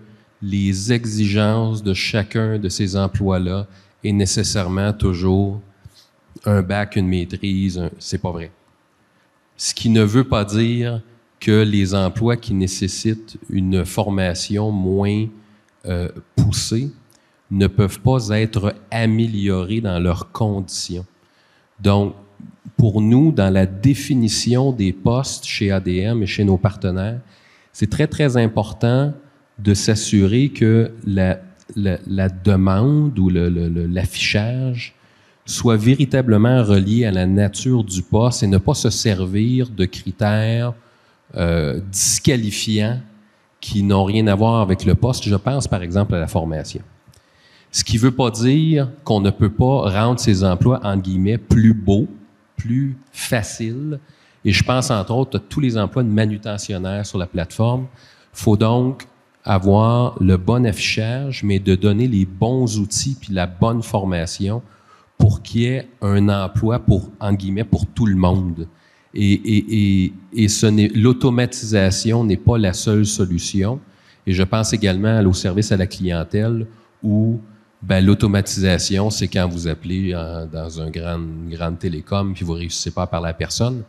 Speaker 8: les exigences de chacun de ces emplois-là est nécessairement toujours un bac, une maîtrise. C'est pas vrai. Ce qui ne veut pas dire que les emplois qui nécessitent une formation moins poussée ne peuvent pas être améliorés dans leurs conditions. Donc, pour nous, dans la définition des postes chez ADM et chez nos partenaires, c'est très, très important de s'assurer que la demande ou l'affichage soit véritablement relié à la nature du poste et ne pas se servir de critères disqualifiants qui n'ont rien à voir avec le poste. Je pense, par exemple, à la formation. Ce qui ne veut pas dire qu'on ne peut pas rendre ces emplois, entre guillemets, plus beaux, plus faciles. Et je pense, entre autres, à tous les emplois de manutentionnaires sur la plateforme. Il faut donc avoir le bon affichage, mais de donner les bons outils puis la bonne formation pour qu'il y ait un emploi pour, entre guillemets, pour tout le monde. Et l'automatisation n'est pas la seule solution. Et je pense également au service à la clientèle où l'automatisation, c'est quand vous appelez dans une grande télécom puis vous ne réussissez pas à parler à personne.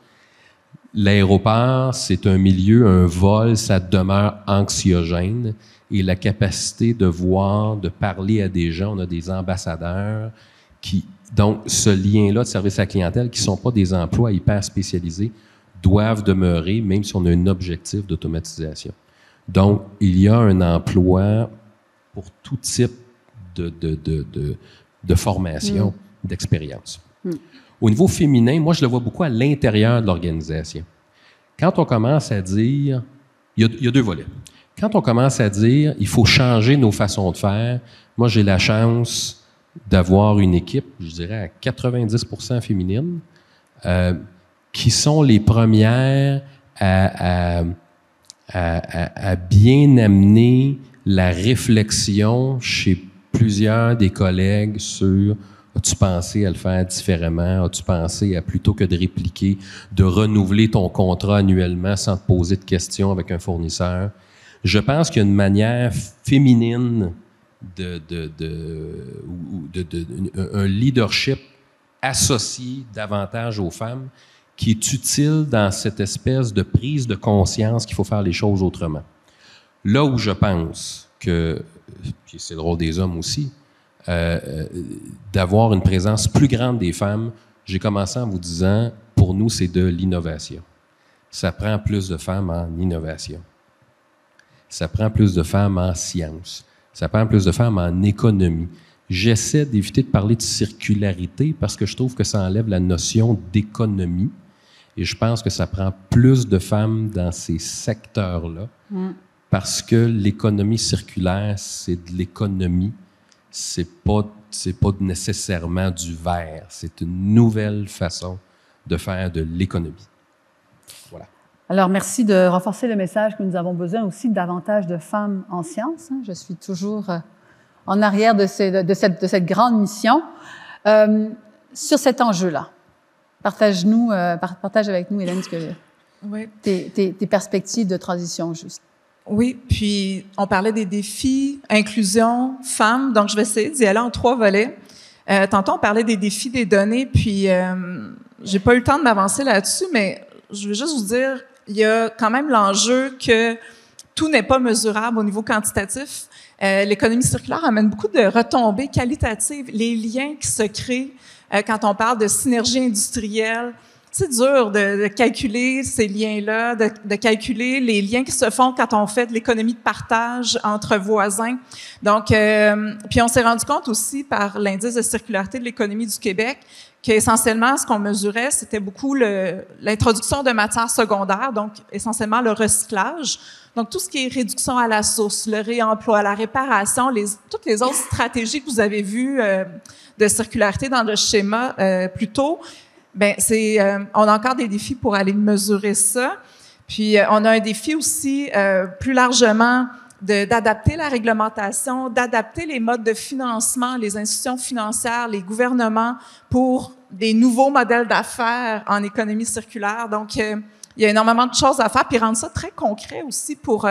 Speaker 8: L'aéroport, c'est un milieu, un vol, ça demeure anxiogène. Et la capacité de voir, de parler à des gens, on a des ambassadeurs Donc, ce lien-là de service à la clientèle, qui ne sont pas des emplois hyper spécialisés, doivent demeurer, même si on a un objectif d'automatisation. Donc, il y a un emploi pour tout type de formation, d'expérience. Au niveau féminin, moi, je le vois beaucoup à l'intérieur de l'organisation. Quand on commence à dire... Il y a deux volets. Quand on commence à dire il faut changer nos façons de faire, moi, j'ai la chance d'avoir une équipe, je dirais, à 90% féminine, qui sont les premières à bien amener la réflexion chez plusieurs des collègues sur as-tu pensé à le faire différemment? As-tu pensé à, plutôt que de répliquer, de renouveler ton contrat annuellement sans te poser de questions avec un fournisseur? Je pense qu'il y a une manière féminine un leadership associé davantage aux femmes qui est utile dans cette espèce de prise de conscience qu'il faut faire les choses autrement. Là où je pense que, puis c'est le rôle des hommes aussi, d'avoir une présence plus grande des femmes, j'ai commencé en vous disant, pour nous, c'est de l'innovation. Ça prend plus de femmes en innovation. Ça prend plus de femmes en sciences. Ça prend plus de femmes en économie. J'essaie d'éviter de parler de circularité parce que je trouve que ça enlève la notion d'économie. Et je pense que ça prend plus de femmes dans ces secteurs-là parce que l'économie circulaire, c'est de l'économie. C'est pas nécessairement du vert. C'est une nouvelle façon de faire de l'économie. Voilà.
Speaker 5: Alors, merci de renforcer le message que nous avons besoin aussi davantage de femmes en sciences. Je suis toujours en arrière de cette grande mission. Sur cet enjeu-là, partage avec nous, Hélène, tes perspectives de transition juste.
Speaker 7: Oui, puis on parlait des défis, inclusion, femmes, donc je vais essayer d'y aller en 3 volets. Tantôt, on parlait des défis des données, puis j'ai pas eu le temps de m'avancer là-dessus, mais je veux juste vous dire, il y a quand même l'enjeu que tout n'est pas mesurable au niveau quantitatif. L'économie circulaire amène beaucoup de retombées qualitatives, les liens qui se créent quand on parle de synergie industrielle. C'est dur de calculer ces liens-là, de calculer les liens qui se font quand on fait de l'économie de partage entre voisins. Donc, puis on s'est rendu compte aussi par l'indice de circularité de l'économie du Québec qu'essentiellement, ce qu'on mesurait, c'était beaucoup l'introduction de matières secondaires, donc essentiellement le recyclage. Donc, tout ce qui est réduction à la source, le réemploi, la réparation, toutes les autres stratégies que vous avez vues de circularité dans le schéma plus tôt, ben on a encore des défis pour aller mesurer ça. Puis on a un défi aussi plus largement d'adapter la réglementation, d'adapter les modes de financement, les institutions financières, les gouvernements pour des nouveaux modèles d'affaires en économie circulaire. Donc il y a énormément de choses à faire, puis rendre ça très concret aussi pour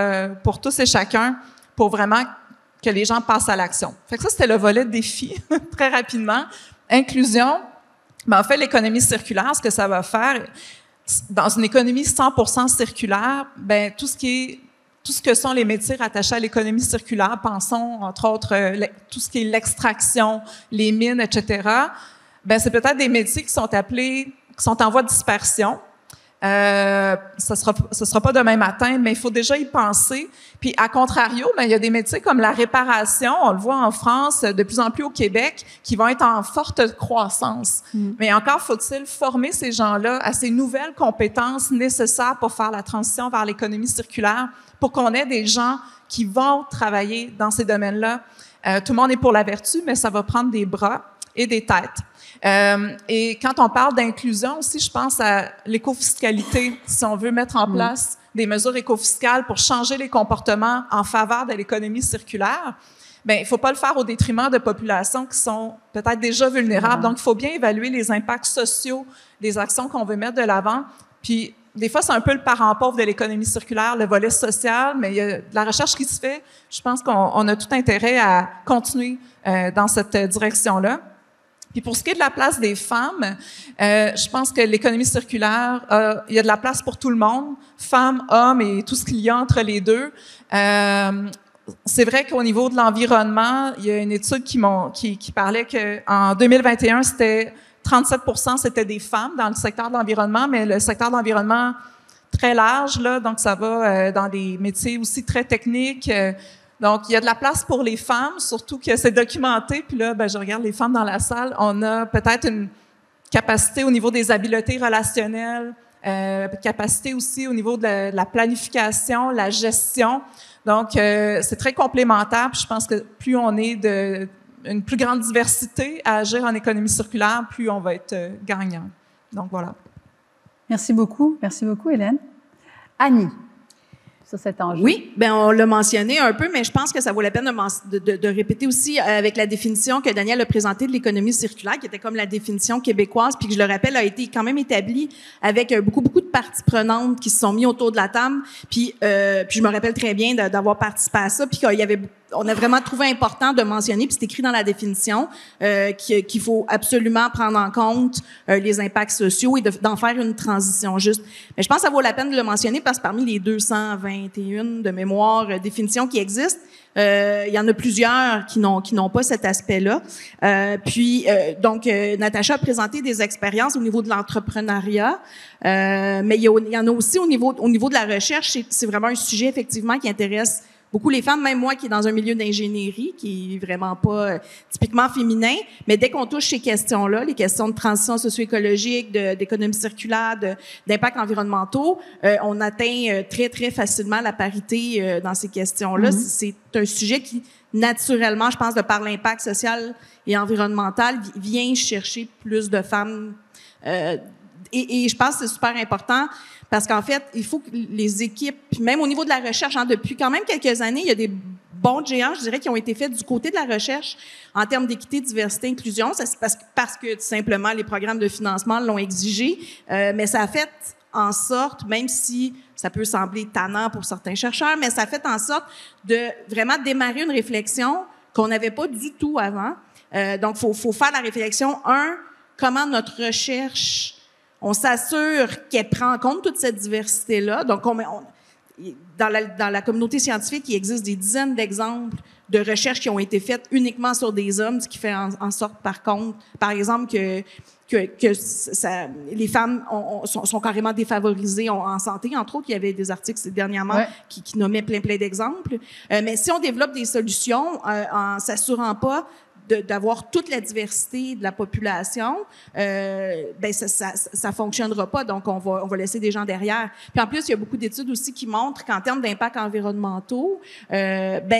Speaker 7: tous et chacun, pour vraiment que les gens passent à l'action. Fait que ça, c'était le volet de défi, très rapidement. Inclusion. Ben, en fait, l'économie circulaire, ce que ça va faire, dans une économie 100% circulaire, ben, tout ce que sont les métiers rattachés à l'économie circulaire, pensons, entre autres, tout ce qui est l'extraction, les mines, etc., ben, c'est peut-être des métiers qui sont en voie de dispersion. Ce sera pas demain matin, mais il faut déjà y penser. Puis, à contrario, ben, il y a des métiers comme la réparation, on le voit en France, de plus en plus au Québec, qui vont être en forte croissance. Mais encore faut-il former ces gens-là à ces nouvelles compétences nécessaires pour faire la transition vers l'économie circulaire, pour qu'on ait des gens qui vont travailler dans ces domaines-là. Tout le monde est pour la vertu, mais ça va prendre des bras et des têtes. Et quand on parle d'inclusion aussi, je pense à l'écofiscalité. Si on veut mettre en place des mesures écofiscales pour changer les comportements en faveur de l'économie circulaire, ben il faut pas le faire au détriment de populations qui sont peut-être déjà vulnérables. Donc, il faut bien évaluer les impacts sociaux des actions qu'on veut mettre de l'avant. Puis, des fois, c'est un peu le parent pauvre de l'économie circulaire, le volet social, mais il y a de la recherche qui se fait. Je pense qu'on a tout intérêt à continuer dans cette direction-là. Puis pour ce qui est de la place des femmes, je pense que l'économie circulaire, il y a de la place pour tout le monde, femmes, hommes et tout ce qu'il y a entre les deux. c'est vrai qu'au niveau de l'environnement, il y a une étude qui parlait qu'en 2021, c'était 37% c'était des femmes dans le secteur de l'environnement, mais le secteur de l'environnement très large, là, donc ça va dans des métiers aussi très techniques. Donc, il y a de la place pour les femmes, surtout que c'est documenté. Puis là, je regarde les femmes dans la salle. On a peut-être une capacité au niveau des habiletés relationnelles, capacité aussi au niveau de la planification, la gestion. Donc, c'est très complémentaire. Puis je pense que plus on est une plus grande diversité à agir en économie circulaire, plus on va être gagnant. Donc, voilà.
Speaker 5: Merci beaucoup, Hélène. Annie, sur cet enjeu.
Speaker 6: Oui, on l'a mentionné un peu, mais je pense que ça vaut la peine de répéter aussi avec la définition que Daniel a présentée de l'économie circulaire, qui était comme la définition québécoise, puis que je le rappelle a été quand même établie avec beaucoup de parties prenantes qui se sont mis autour de la table. Puis je me rappelle très bien d'avoir participé à ça, puis on a vraiment trouvé important de mentionner, puis c'est écrit dans la définition, qu'il faut absolument prendre en compte les impacts sociaux et d'en faire une transition juste. Mais je pense que ça vaut la peine de le mentionner parce que parmi les 221 de mémoire définitions qui existent, il y en a plusieurs qui n'ont pas cet aspect-là. Donc, Natacha a présenté des expériences au niveau de l'entrepreneuriat, mais il y en a aussi au niveau de la recherche. C'est vraiment un sujet effectivement qui intéresse beaucoup les femmes, même moi qui est dans un milieu d'ingénierie, qui est vraiment pas typiquement féminin, mais dès qu'on touche ces questions-là, les questions de transition socio-écologique, d'économie circulaire, d'impacts environnementaux, on atteint très, très facilement la parité dans ces questions-là. Mm-hmm. C'est un sujet qui, naturellement, je pense, de par l'impact social et environnemental, vient chercher plus de femmes. Et je pense que c'est super important parce qu'en fait, il faut que les équipes, même au niveau de la recherche, depuis quand même quelques années, il y a des bons géants, je dirais, qui ont été faits du côté de la recherche en termes d'équité, diversité, inclusion. Ça, c'est parce que tout simplement les programmes de financement l'ont exigé, mais ça a fait en sorte, même si ça peut sembler tannant pour certains chercheurs, mais ça a fait en sorte de vraiment démarrer une réflexion qu'on n'avait pas du tout avant. Donc, faut faire la réflexion, comment notre recherche, on s'assure qu'elle prend en compte toute cette diversité-là. Donc, dans la communauté scientifique, il existe des dizaines d'exemples de recherches qui ont été faites uniquement sur des hommes, ce qui fait en sorte, par exemple, que les femmes sont carrément défavorisées en santé. Entre autres, il y avait des articles dernièrement qui nommaient plein d'exemples. Mais si on développe des solutions en s'assurant pas d'avoir toute la diversité de la population, ça fonctionnera pas. Donc, on va laisser des gens derrière. Puis en plus, il y a beaucoup d'études aussi qui montrent qu'en termes d'impacts environnementaux, il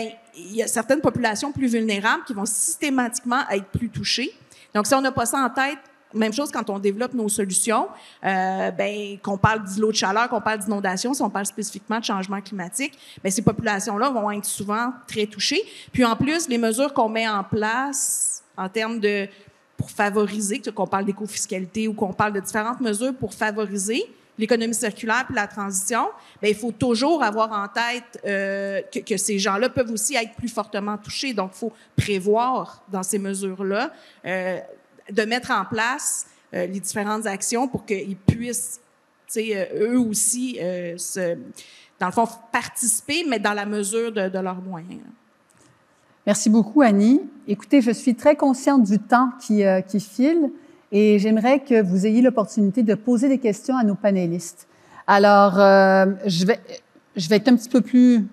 Speaker 6: y a certaines populations plus vulnérables qui vont systématiquement être plus touchées. Donc, si on n'a pas ça en tête, même chose quand on développe nos solutions, qu'on parle d'îlots de chaleur, qu'on parle d'inondation, si on parle spécifiquement de changement climatique, ces populations-là vont être souvent très touchées. Puis en plus, les mesures qu'on met en place en termes pour favoriser, qu'on parle d'écofiscalité ou qu'on parle de différentes mesures pour favoriser l'économie circulaire puis la transition, il faut toujours avoir en tête que ces gens-là peuvent aussi être plus fortement touchés. Donc, il faut prévoir dans ces mesures-là de mettre en place les différentes actions pour qu'ils puissent, eux aussi, dans le fond, participer, mais dans la mesure de leurs moyens.
Speaker 5: Merci beaucoup, Annie. Écoutez, je suis très consciente du temps qui file et j'aimerais que vous ayez l'opportunité de poser des questions à nos panélistes. Alors, je vais être un petit peu plus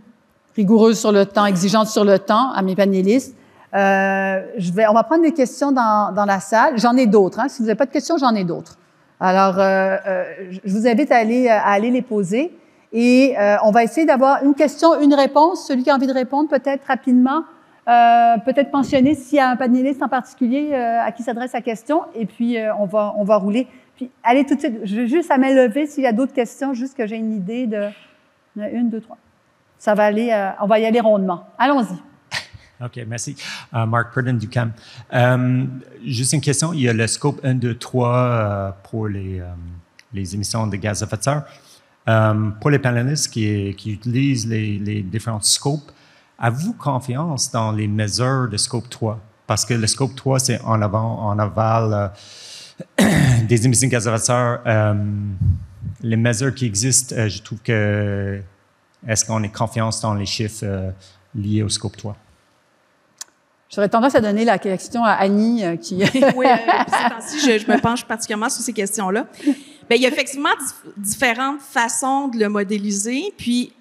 Speaker 5: rigoureuse sur le temps, exigeante sur le temps à mes panélistes. On va prendre des questions dans la salle. J'en ai d'autres. Si vous n'avez pas de questions, j'en ai d'autres. Alors, je vous invite à aller les poser. Et on va essayer d'avoir une question, une réponse. Celui qui a envie de répondre, peut-être rapidement, peut-être mentionner s'il y a un panéliste en particulier à qui s'adresse la question. Et puis, on va rouler. Puis, allez tout de suite. Je veux juste à main levée s'il y a d'autres questions, juste que j'ai une idée de... Il y en a 1, 2, 3. Ça va aller... on va y aller rondement. Allons-y.
Speaker 10: OK, merci. Marc Purdon du CAM. Juste une question. Il y a le scope 1, 2, 3 pour les émissions de gaz à effet de serre. Pour les panélistes qui utilisent les différents scopes, avez-vous confiance dans les mesures de scope 3? Parce que le scope 3, c'est en aval des émissions de gaz à effet de serre. Les mesures qui existent, je trouve que est-ce qu'on est confiance dans les chiffres liées au scope 3?
Speaker 5: J'aurais tendance à donner la question à Annie, qui...
Speaker 6: Oui, ces temps-ci, je me penche particulièrement sur ces questions-là. Bien, il y a effectivement différentes façons de le modéliser, puis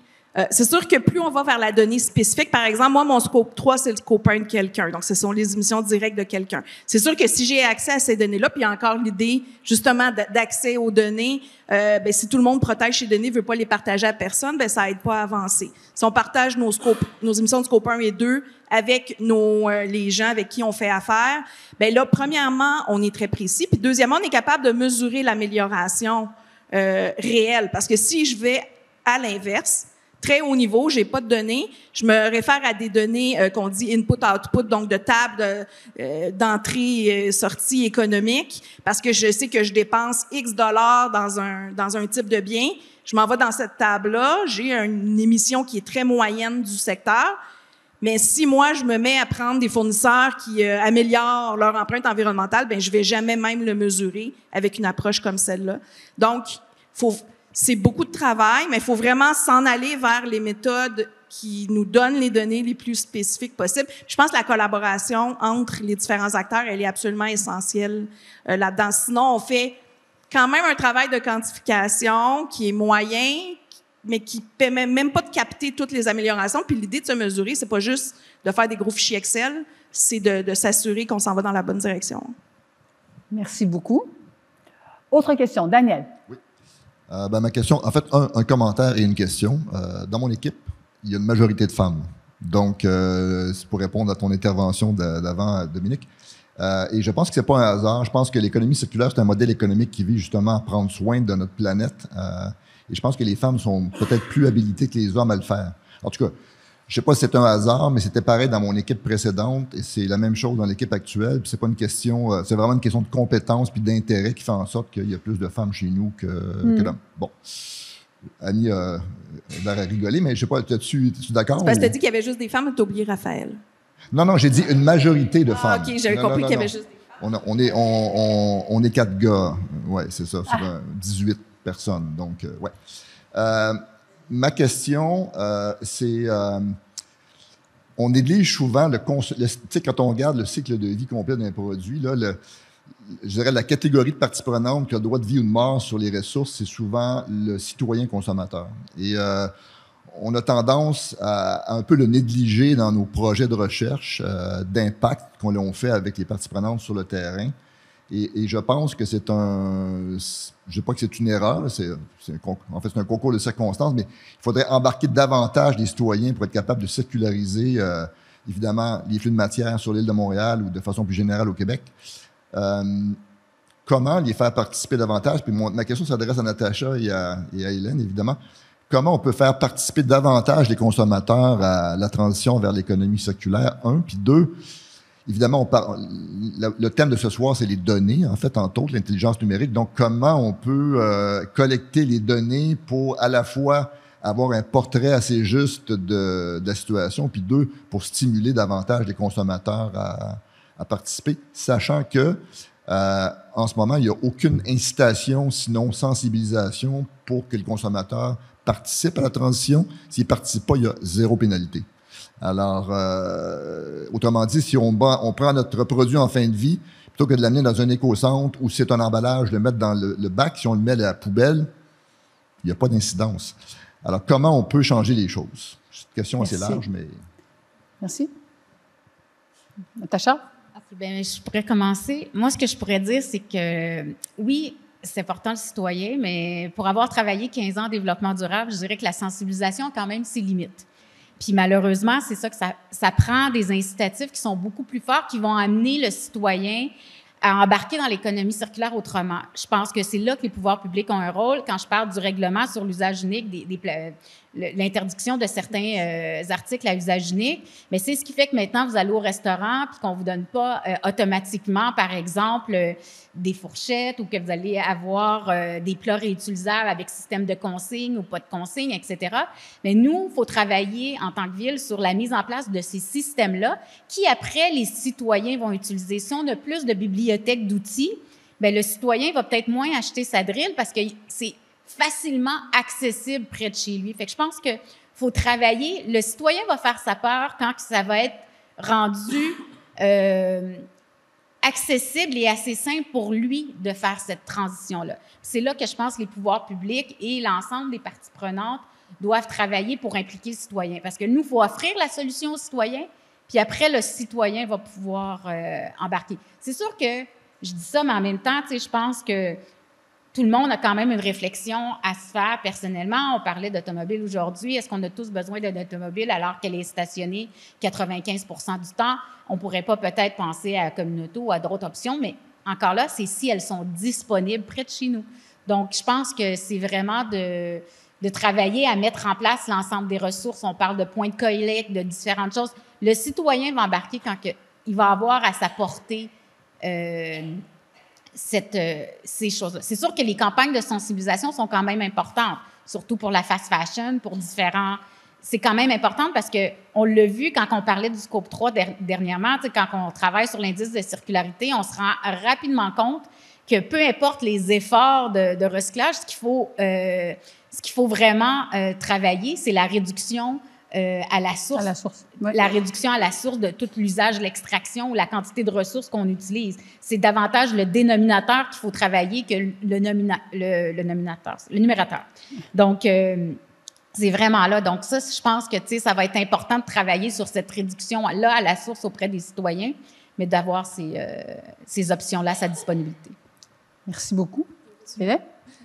Speaker 6: c'est sûr que plus on va vers la donnée spécifique, par exemple, moi, mon scope 3, c'est le scope 1 de quelqu'un. Donc, ce sont les émissions directes de quelqu'un. C'est sûr que si j'ai accès à ces données-là, puis il y a encore l'idée, justement, d'accès aux données, ben, si tout le monde protège ces données, veut pas les partager à personne, ben, ça aide pas à avancer. Si on partage nos émissions de scope 1 et 2 avec les gens avec qui on fait affaire, ben là, premièrement, on est très précis. Puis deuxièmement, on est capable de mesurer l'amélioration réelle. Parce que si je vais à l'inverse, très haut niveau, j'ai pas de données. Je me réfère à des données qu'on dit input-output, donc de table d'entrée-sortie économique, parce que je sais que je dépense X dollars dans un type de bien. Je m'en vais dans cette table-là, j'ai une émission qui est très moyenne du secteur. Mais si moi, je me mets à prendre des fournisseurs qui améliorent leur empreinte environnementale, ben je vais jamais même le mesurer avec une approche comme celle-là. Donc, c'est beaucoup de travail, mais il faut vraiment s'en aller vers les méthodes qui nous donnent les données les plus spécifiques possibles. Je pense que la collaboration entre les différents acteurs, elle est absolument essentielle là-dedans. Sinon, on fait quand même un travail de quantification qui est moyen, mais qui permet même pas de capter toutes les améliorations. Puis l'idée de se mesurer, c'est pas juste de faire des gros fichiers Excel, c'est de s'assurer qu'on s'en va dans la bonne direction.
Speaker 5: Merci beaucoup. Autre question, Daniel.
Speaker 3: Oui. Ma question, en fait, un commentaire et une question. Dans mon équipe, il y a une majorité de femmes. Donc, c'est pour répondre à ton intervention d'avant, Dominique. Et je pense que c'est pas un hasard. Je pense que l'économie circulaire, c'est un modèle économique qui vise justement à prendre soin de notre planète. Et je pense que les femmes sont peut-être plus habilitées que les hommes à le faire. En tout cas, je sais pas si c'est un hasard, mais c'était pareil dans mon équipe précédente et c'est la même chose dans l'équipe actuelle. Puis c'est pas une question, c'est vraiment une question de compétence puis d'intérêt qui fait en sorte qu'il y a plus de femmes chez nous que d'hommes. Bon. Annie a l'air à rigoler, mais je sais pas, es-tu d'accord?
Speaker 6: Parce que t'as dit qu'il y avait juste des femmes, t'as oublié Raphaël.
Speaker 3: Non, j'ai dit une majorité de femmes.
Speaker 6: OK, j'avais compris qu'il y avait juste des femmes.
Speaker 3: On est 4 gars. Ouais, c'est ça, sur 18 personnes. Donc, ouais. Ma question, c'est... on néglige souvent tu sais, quand on regarde le cycle de vie complet d'un produit, là, je dirais la catégorie de parties prenantes qui a le droit de vie ou de mort sur les ressources, c'est souvent le citoyen consommateur. Et on a tendance à un peu le négliger dans nos projets de recherche d'impact qu'on fait avec les parties prenantes sur le terrain. Et je pense que c'est je sais pas que c'est une erreur, en fait c'est un concours de circonstances, mais il faudrait embarquer davantage les citoyens pour être capable de circulariser évidemment les flux de matière sur l'île de Montréal ou de façon plus générale au Québec. Comment les faire participer davantage? Puis ma question s'adresse à Natacha et à Hélène, évidemment. Comment on peut faire participer davantage les consommateurs à la transition vers l'économie circulaire, puis 2, évidemment, le thème de ce soir, c'est les données, en fait, entre autres, l'intelligence numérique. Donc, comment on peut collecter les données pour à la fois avoir un portrait assez juste de la situation, puis 2, pour stimuler davantage les consommateurs à participer, sachant que en ce moment, il n'y a aucune incitation, sinon sensibilisation, pour que les consommateurs participent à la transition. S'ils ne participent pas, il y a 0 pénalité. Alors, autrement dit, si on prend notre produit en fin de vie, plutôt que de l'amener dans un éco-centre où c'est un emballage, le mettre dans le bac, si on le met à la poubelle, il n'y a pas d'incidence. Alors, comment on peut changer les choses? C'est une question assez large, mais...
Speaker 5: Merci. Natacha?
Speaker 9: Bien, je pourrais commencer. Moi, ce que je pourrais dire, c'est que oui, c'est important le citoyen, mais pour avoir travaillé 15 ans en développement durable, je dirais que la sensibilisation a quand même ses limites. Puis malheureusement, c'est ça que ça prend des incitatifs qui sont beaucoup plus forts, qui vont amener le citoyen à embarquer dans l'économie circulaire autrement. Je pense que c'est là que les pouvoirs publics ont un rôle. Quand je parle du règlement sur l'usage unique, l'interdiction de certains articles à usage unique, mais c'est ce qui fait que maintenant, vous allez au restaurant puis qu'on vous donne pas automatiquement, par exemple, des fourchettes ou que vous allez avoir des plats réutilisables avec système de consigne ou pas de consigne, etc. Mais nous, il faut travailler en tant que ville sur la mise en place de ces systèmes-là qui, après, les citoyens vont utiliser. Si on a plus de bibliothèques d'outils, bien, le citoyen va peut-être moins acheter sa drill parce que c'est facilement accessible près de chez lui. Fait que je pense que faut travailler. Le citoyen va faire sa part quand ça va être rendu accessible et assez simple pour lui de faire cette transition-là. C'est là que je pense que les pouvoirs publics et l'ensemble des parties prenantes doivent travailler pour impliquer le citoyen. Parce que nous, il faut offrir la solution au citoyen, puis après, le citoyen va pouvoir embarquer. C'est sûr que je dis ça, mais en même temps, je pense que tout le monde a quand même une réflexion à se faire personnellement. On parlait d'automobile aujourd'hui. Est-ce qu'on a tous besoin d'une automobile alors qu'elle est stationnée 95 du temps? On ne pourrait pas peut-être penser à la communauté ou à d'autres options, mais encore là, c'est si elles sont disponibles près de chez nous. Donc, je pense que c'est vraiment de travailler à mettre en place l'ensemble des ressources. On parle de points de collecte, de différentes choses. Le citoyen va embarquer quand il va avoir à sa portée ces choses-là. C'est sûr que les campagnes de sensibilisation sont quand même importantes, surtout pour la fast fashion, pour différents... C'est quand même important parce qu'on l'a vu quand on parlait du Scope 3 dernièrement, quand on travaille sur l'indice de circularité, on se rend rapidement compte que peu importe les efforts de recyclage, ce qu'il faut vraiment travailler, c'est la réduction à la source. Oui. La réduction à la source de tout l'usage, l'extraction ou la quantité de ressources qu'on utilise. C'est davantage le dénominateur qu'il faut travailler que le numérateur. Donc, c'est vraiment là. Donc, ça, je pense que, ça va être important de travailler sur cette réduction-là à la source auprès des citoyens, mais d'avoir ces options-là à sa disponibilité.
Speaker 5: Merci beaucoup. Sylvie?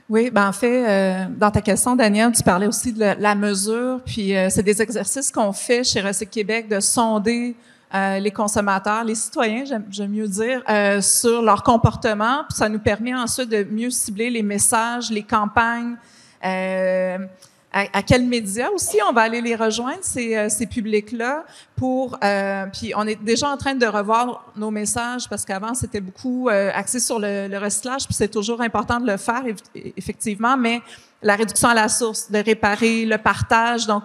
Speaker 7: Oui, en fait, dans ta question, Danielle, tu parlais aussi de la mesure, puis c'est des exercices qu'on fait chez Recycle Québec de sonder les consommateurs, les citoyens, j'aime mieux dire, sur leur comportement, puis ça nous permet ensuite de mieux cibler les messages, les campagnes, à quels médias aussi on va aller les rejoindre, ces publics-là, puis on est déjà en train de revoir nos messages parce qu'avant, c'était beaucoup axé sur le recyclage, puis c'est toujours important de le faire, effectivement, mais la réduction à la source, de réparer, le partage, donc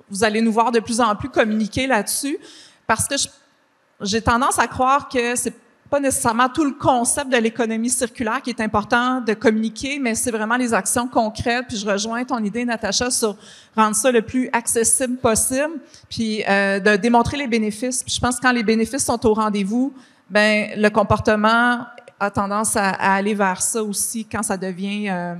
Speaker 7: vous allez nous voir de plus en plus communiquer là-dessus parce que j'ai tendance à croire que c'est pas nécessairement tout le concept de l'économie circulaire qui est important de communiquer, mais c'est vraiment les actions concrètes. Puis je rejoins ton idée, Natacha, sur rendre ça le plus accessible possible, puis de démontrer les bénéfices. Puis je pense que quand les bénéfices sont au rendez-vous, ben le comportement a tendance à aller vers ça aussi quand ça devient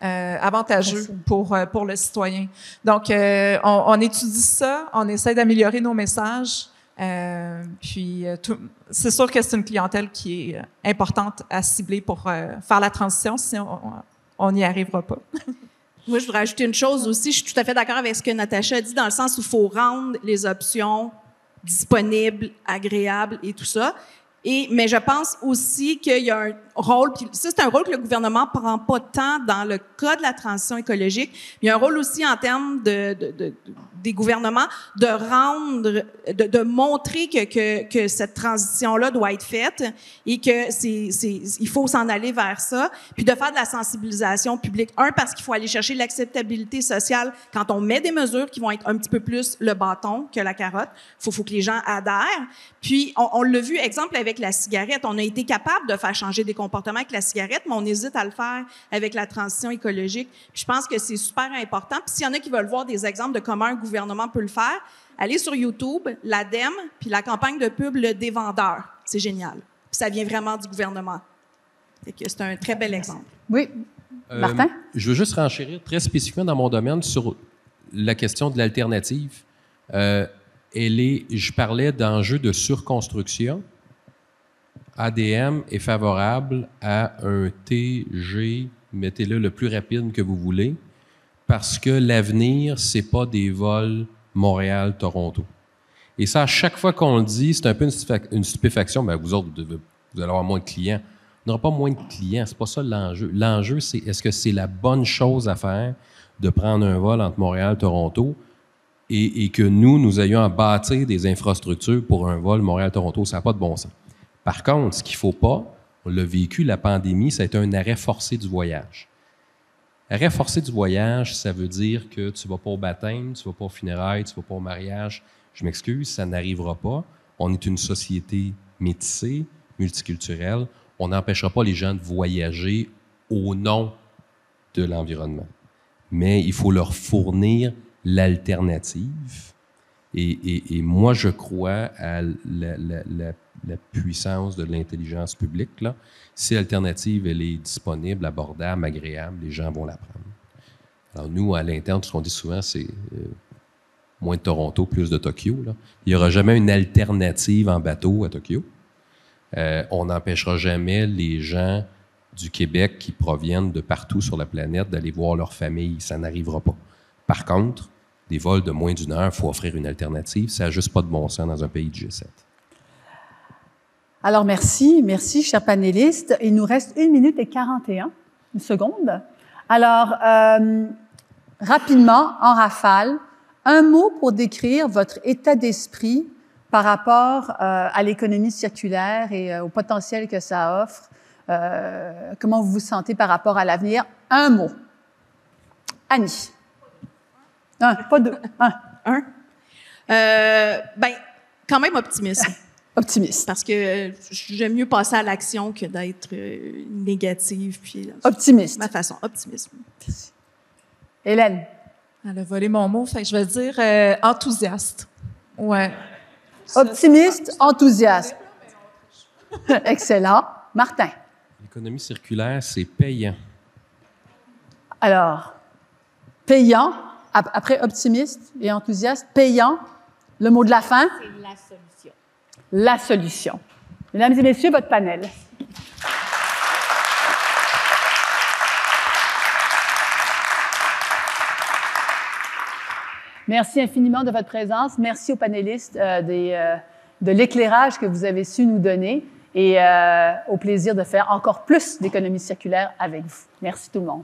Speaker 7: avantageux pour le citoyen. Donc, on étudie ça, on essaie d'améliorer nos messages. C'est sûr que c'est une clientèle qui est importante à cibler pour faire la transition, sinon on n'y arrivera pas.
Speaker 6: Moi, je voudrais ajouter une chose aussi. Je suis tout à fait d'accord avec ce que Natacha a dit, dans le sens où il faut rendre les options disponibles, agréables et tout ça. Mais je pense aussi qu'il y a un rôle, puis ça, c'est un rôle que le gouvernement prend pas tant dans le cas de la transition écologique. Il y a un rôle aussi en termes des gouvernements de rendre, de montrer que cette transition-là doit être faite et que il faut s'en aller vers ça, puis de faire de la sensibilisation publique. Parce qu'il faut aller chercher l'acceptabilité sociale quand on met des mesures qui vont être un petit peu plus le bâton que la carotte. Faut que les gens adhèrent. Puis, on l'a vu, exemple, avec la cigarette. On a été capable de faire changer des comportements avec la cigarette, mais on hésite à le faire avec la transition écologique. Puis je pense que c'est super important. Puis s'il y en a qui veulent voir des exemples de comment un gouvernement peut le faire, allez sur YouTube, l'ADEME, puis la campagne de pub Le Dévendeur. C'est génial. Puis ça vient vraiment du gouvernement. Fait que c'est un très bel exemple.
Speaker 5: Oui. Martin?
Speaker 8: Je veux juste renchérir très spécifiquement dans mon domaine sur la question de l'alternative. Je parlais d'enjeux de surconstruction. ADM est favorable à un TG, mettez-le le plus rapide que vous voulez, parce que l'avenir, c'est pas des vols Montréal-Toronto. Et ça, à chaque fois qu'on le dit, c'est un peu une stupéfaction. Ben, vous autres, vous allez avoir moins de clients. On n'aura pas moins de clients, c'est pas ça l'enjeu. L'enjeu, c'est est-ce que c'est la bonne chose à faire de prendre un vol entre Montréal et Toronto et que nous ayons à bâtir des infrastructures pour un vol Montréal-Toronto. Ça n'a pas de bon sens. Par contre, ce qu'il ne faut pas, on l'a vécu, la pandémie, ça a été un arrêt forcé du voyage. Arrêt forcé du voyage, ça veut dire que tu ne vas pas au baptême, tu ne vas pas au funérailles, tu ne vas pas au mariage. Je m'excuse, ça n'arrivera pas. On est une société métissée, multiculturelle. On n'empêchera pas les gens de voyager au nom de l'environnement. Mais il faut leur fournir l'alternative. Et moi, je crois à la puissance de l'intelligence publique, là. Si l'alternative, elle est disponible, abordable, agréable, les gens vont la prendre. Alors nous, à l'interne, ce qu'on dit souvent, c'est moins de Toronto, plus de Tokyo, là. Il n'y aura jamais une alternative en bateau à Tokyo. On n'empêchera jamais les gens du Québec qui proviennent de partout sur la planète d'aller voir leur famille. Ça n'arrivera pas. Par contre, des vols de moins d'1 heure, il faut offrir une alternative. Ça n'a juste pas de bon sens dans un pays de G7.
Speaker 5: Alors, merci, chers panélistes. Il nous reste 1 minute et 41 secondes. Alors, rapidement, en rafale, un mot pour décrire votre état d'esprit par rapport à l'économie circulaire et au potentiel que ça offre. Comment vous vous sentez par rapport à l'avenir? Un mot. Annie. Pas deux.
Speaker 6: Quand même optimiste.
Speaker 5: Optimiste.
Speaker 6: Parce que j'aime mieux passer à l'action que d'être négative. Puis,
Speaker 5: optimiste.
Speaker 6: Ma façon, optimiste.
Speaker 5: Merci. Hélène.
Speaker 7: Elle a volé mon mot, fait que je vais dire enthousiaste. Ouais.
Speaker 5: Optimiste, enthousiaste. Excellent. Martin.
Speaker 8: L'économie circulaire, c'est payant.
Speaker 5: Alors, payant, après optimiste et enthousiaste, payant, le mot de la fin?
Speaker 9: C'est la solution.
Speaker 5: La solution. Mesdames et messieurs, votre panel. Merci infiniment de votre présence. Merci aux panélistes de l'éclairage que vous avez su nous donner et au plaisir de faire encore plus d'économie circulaire avec vous. Merci tout le monde.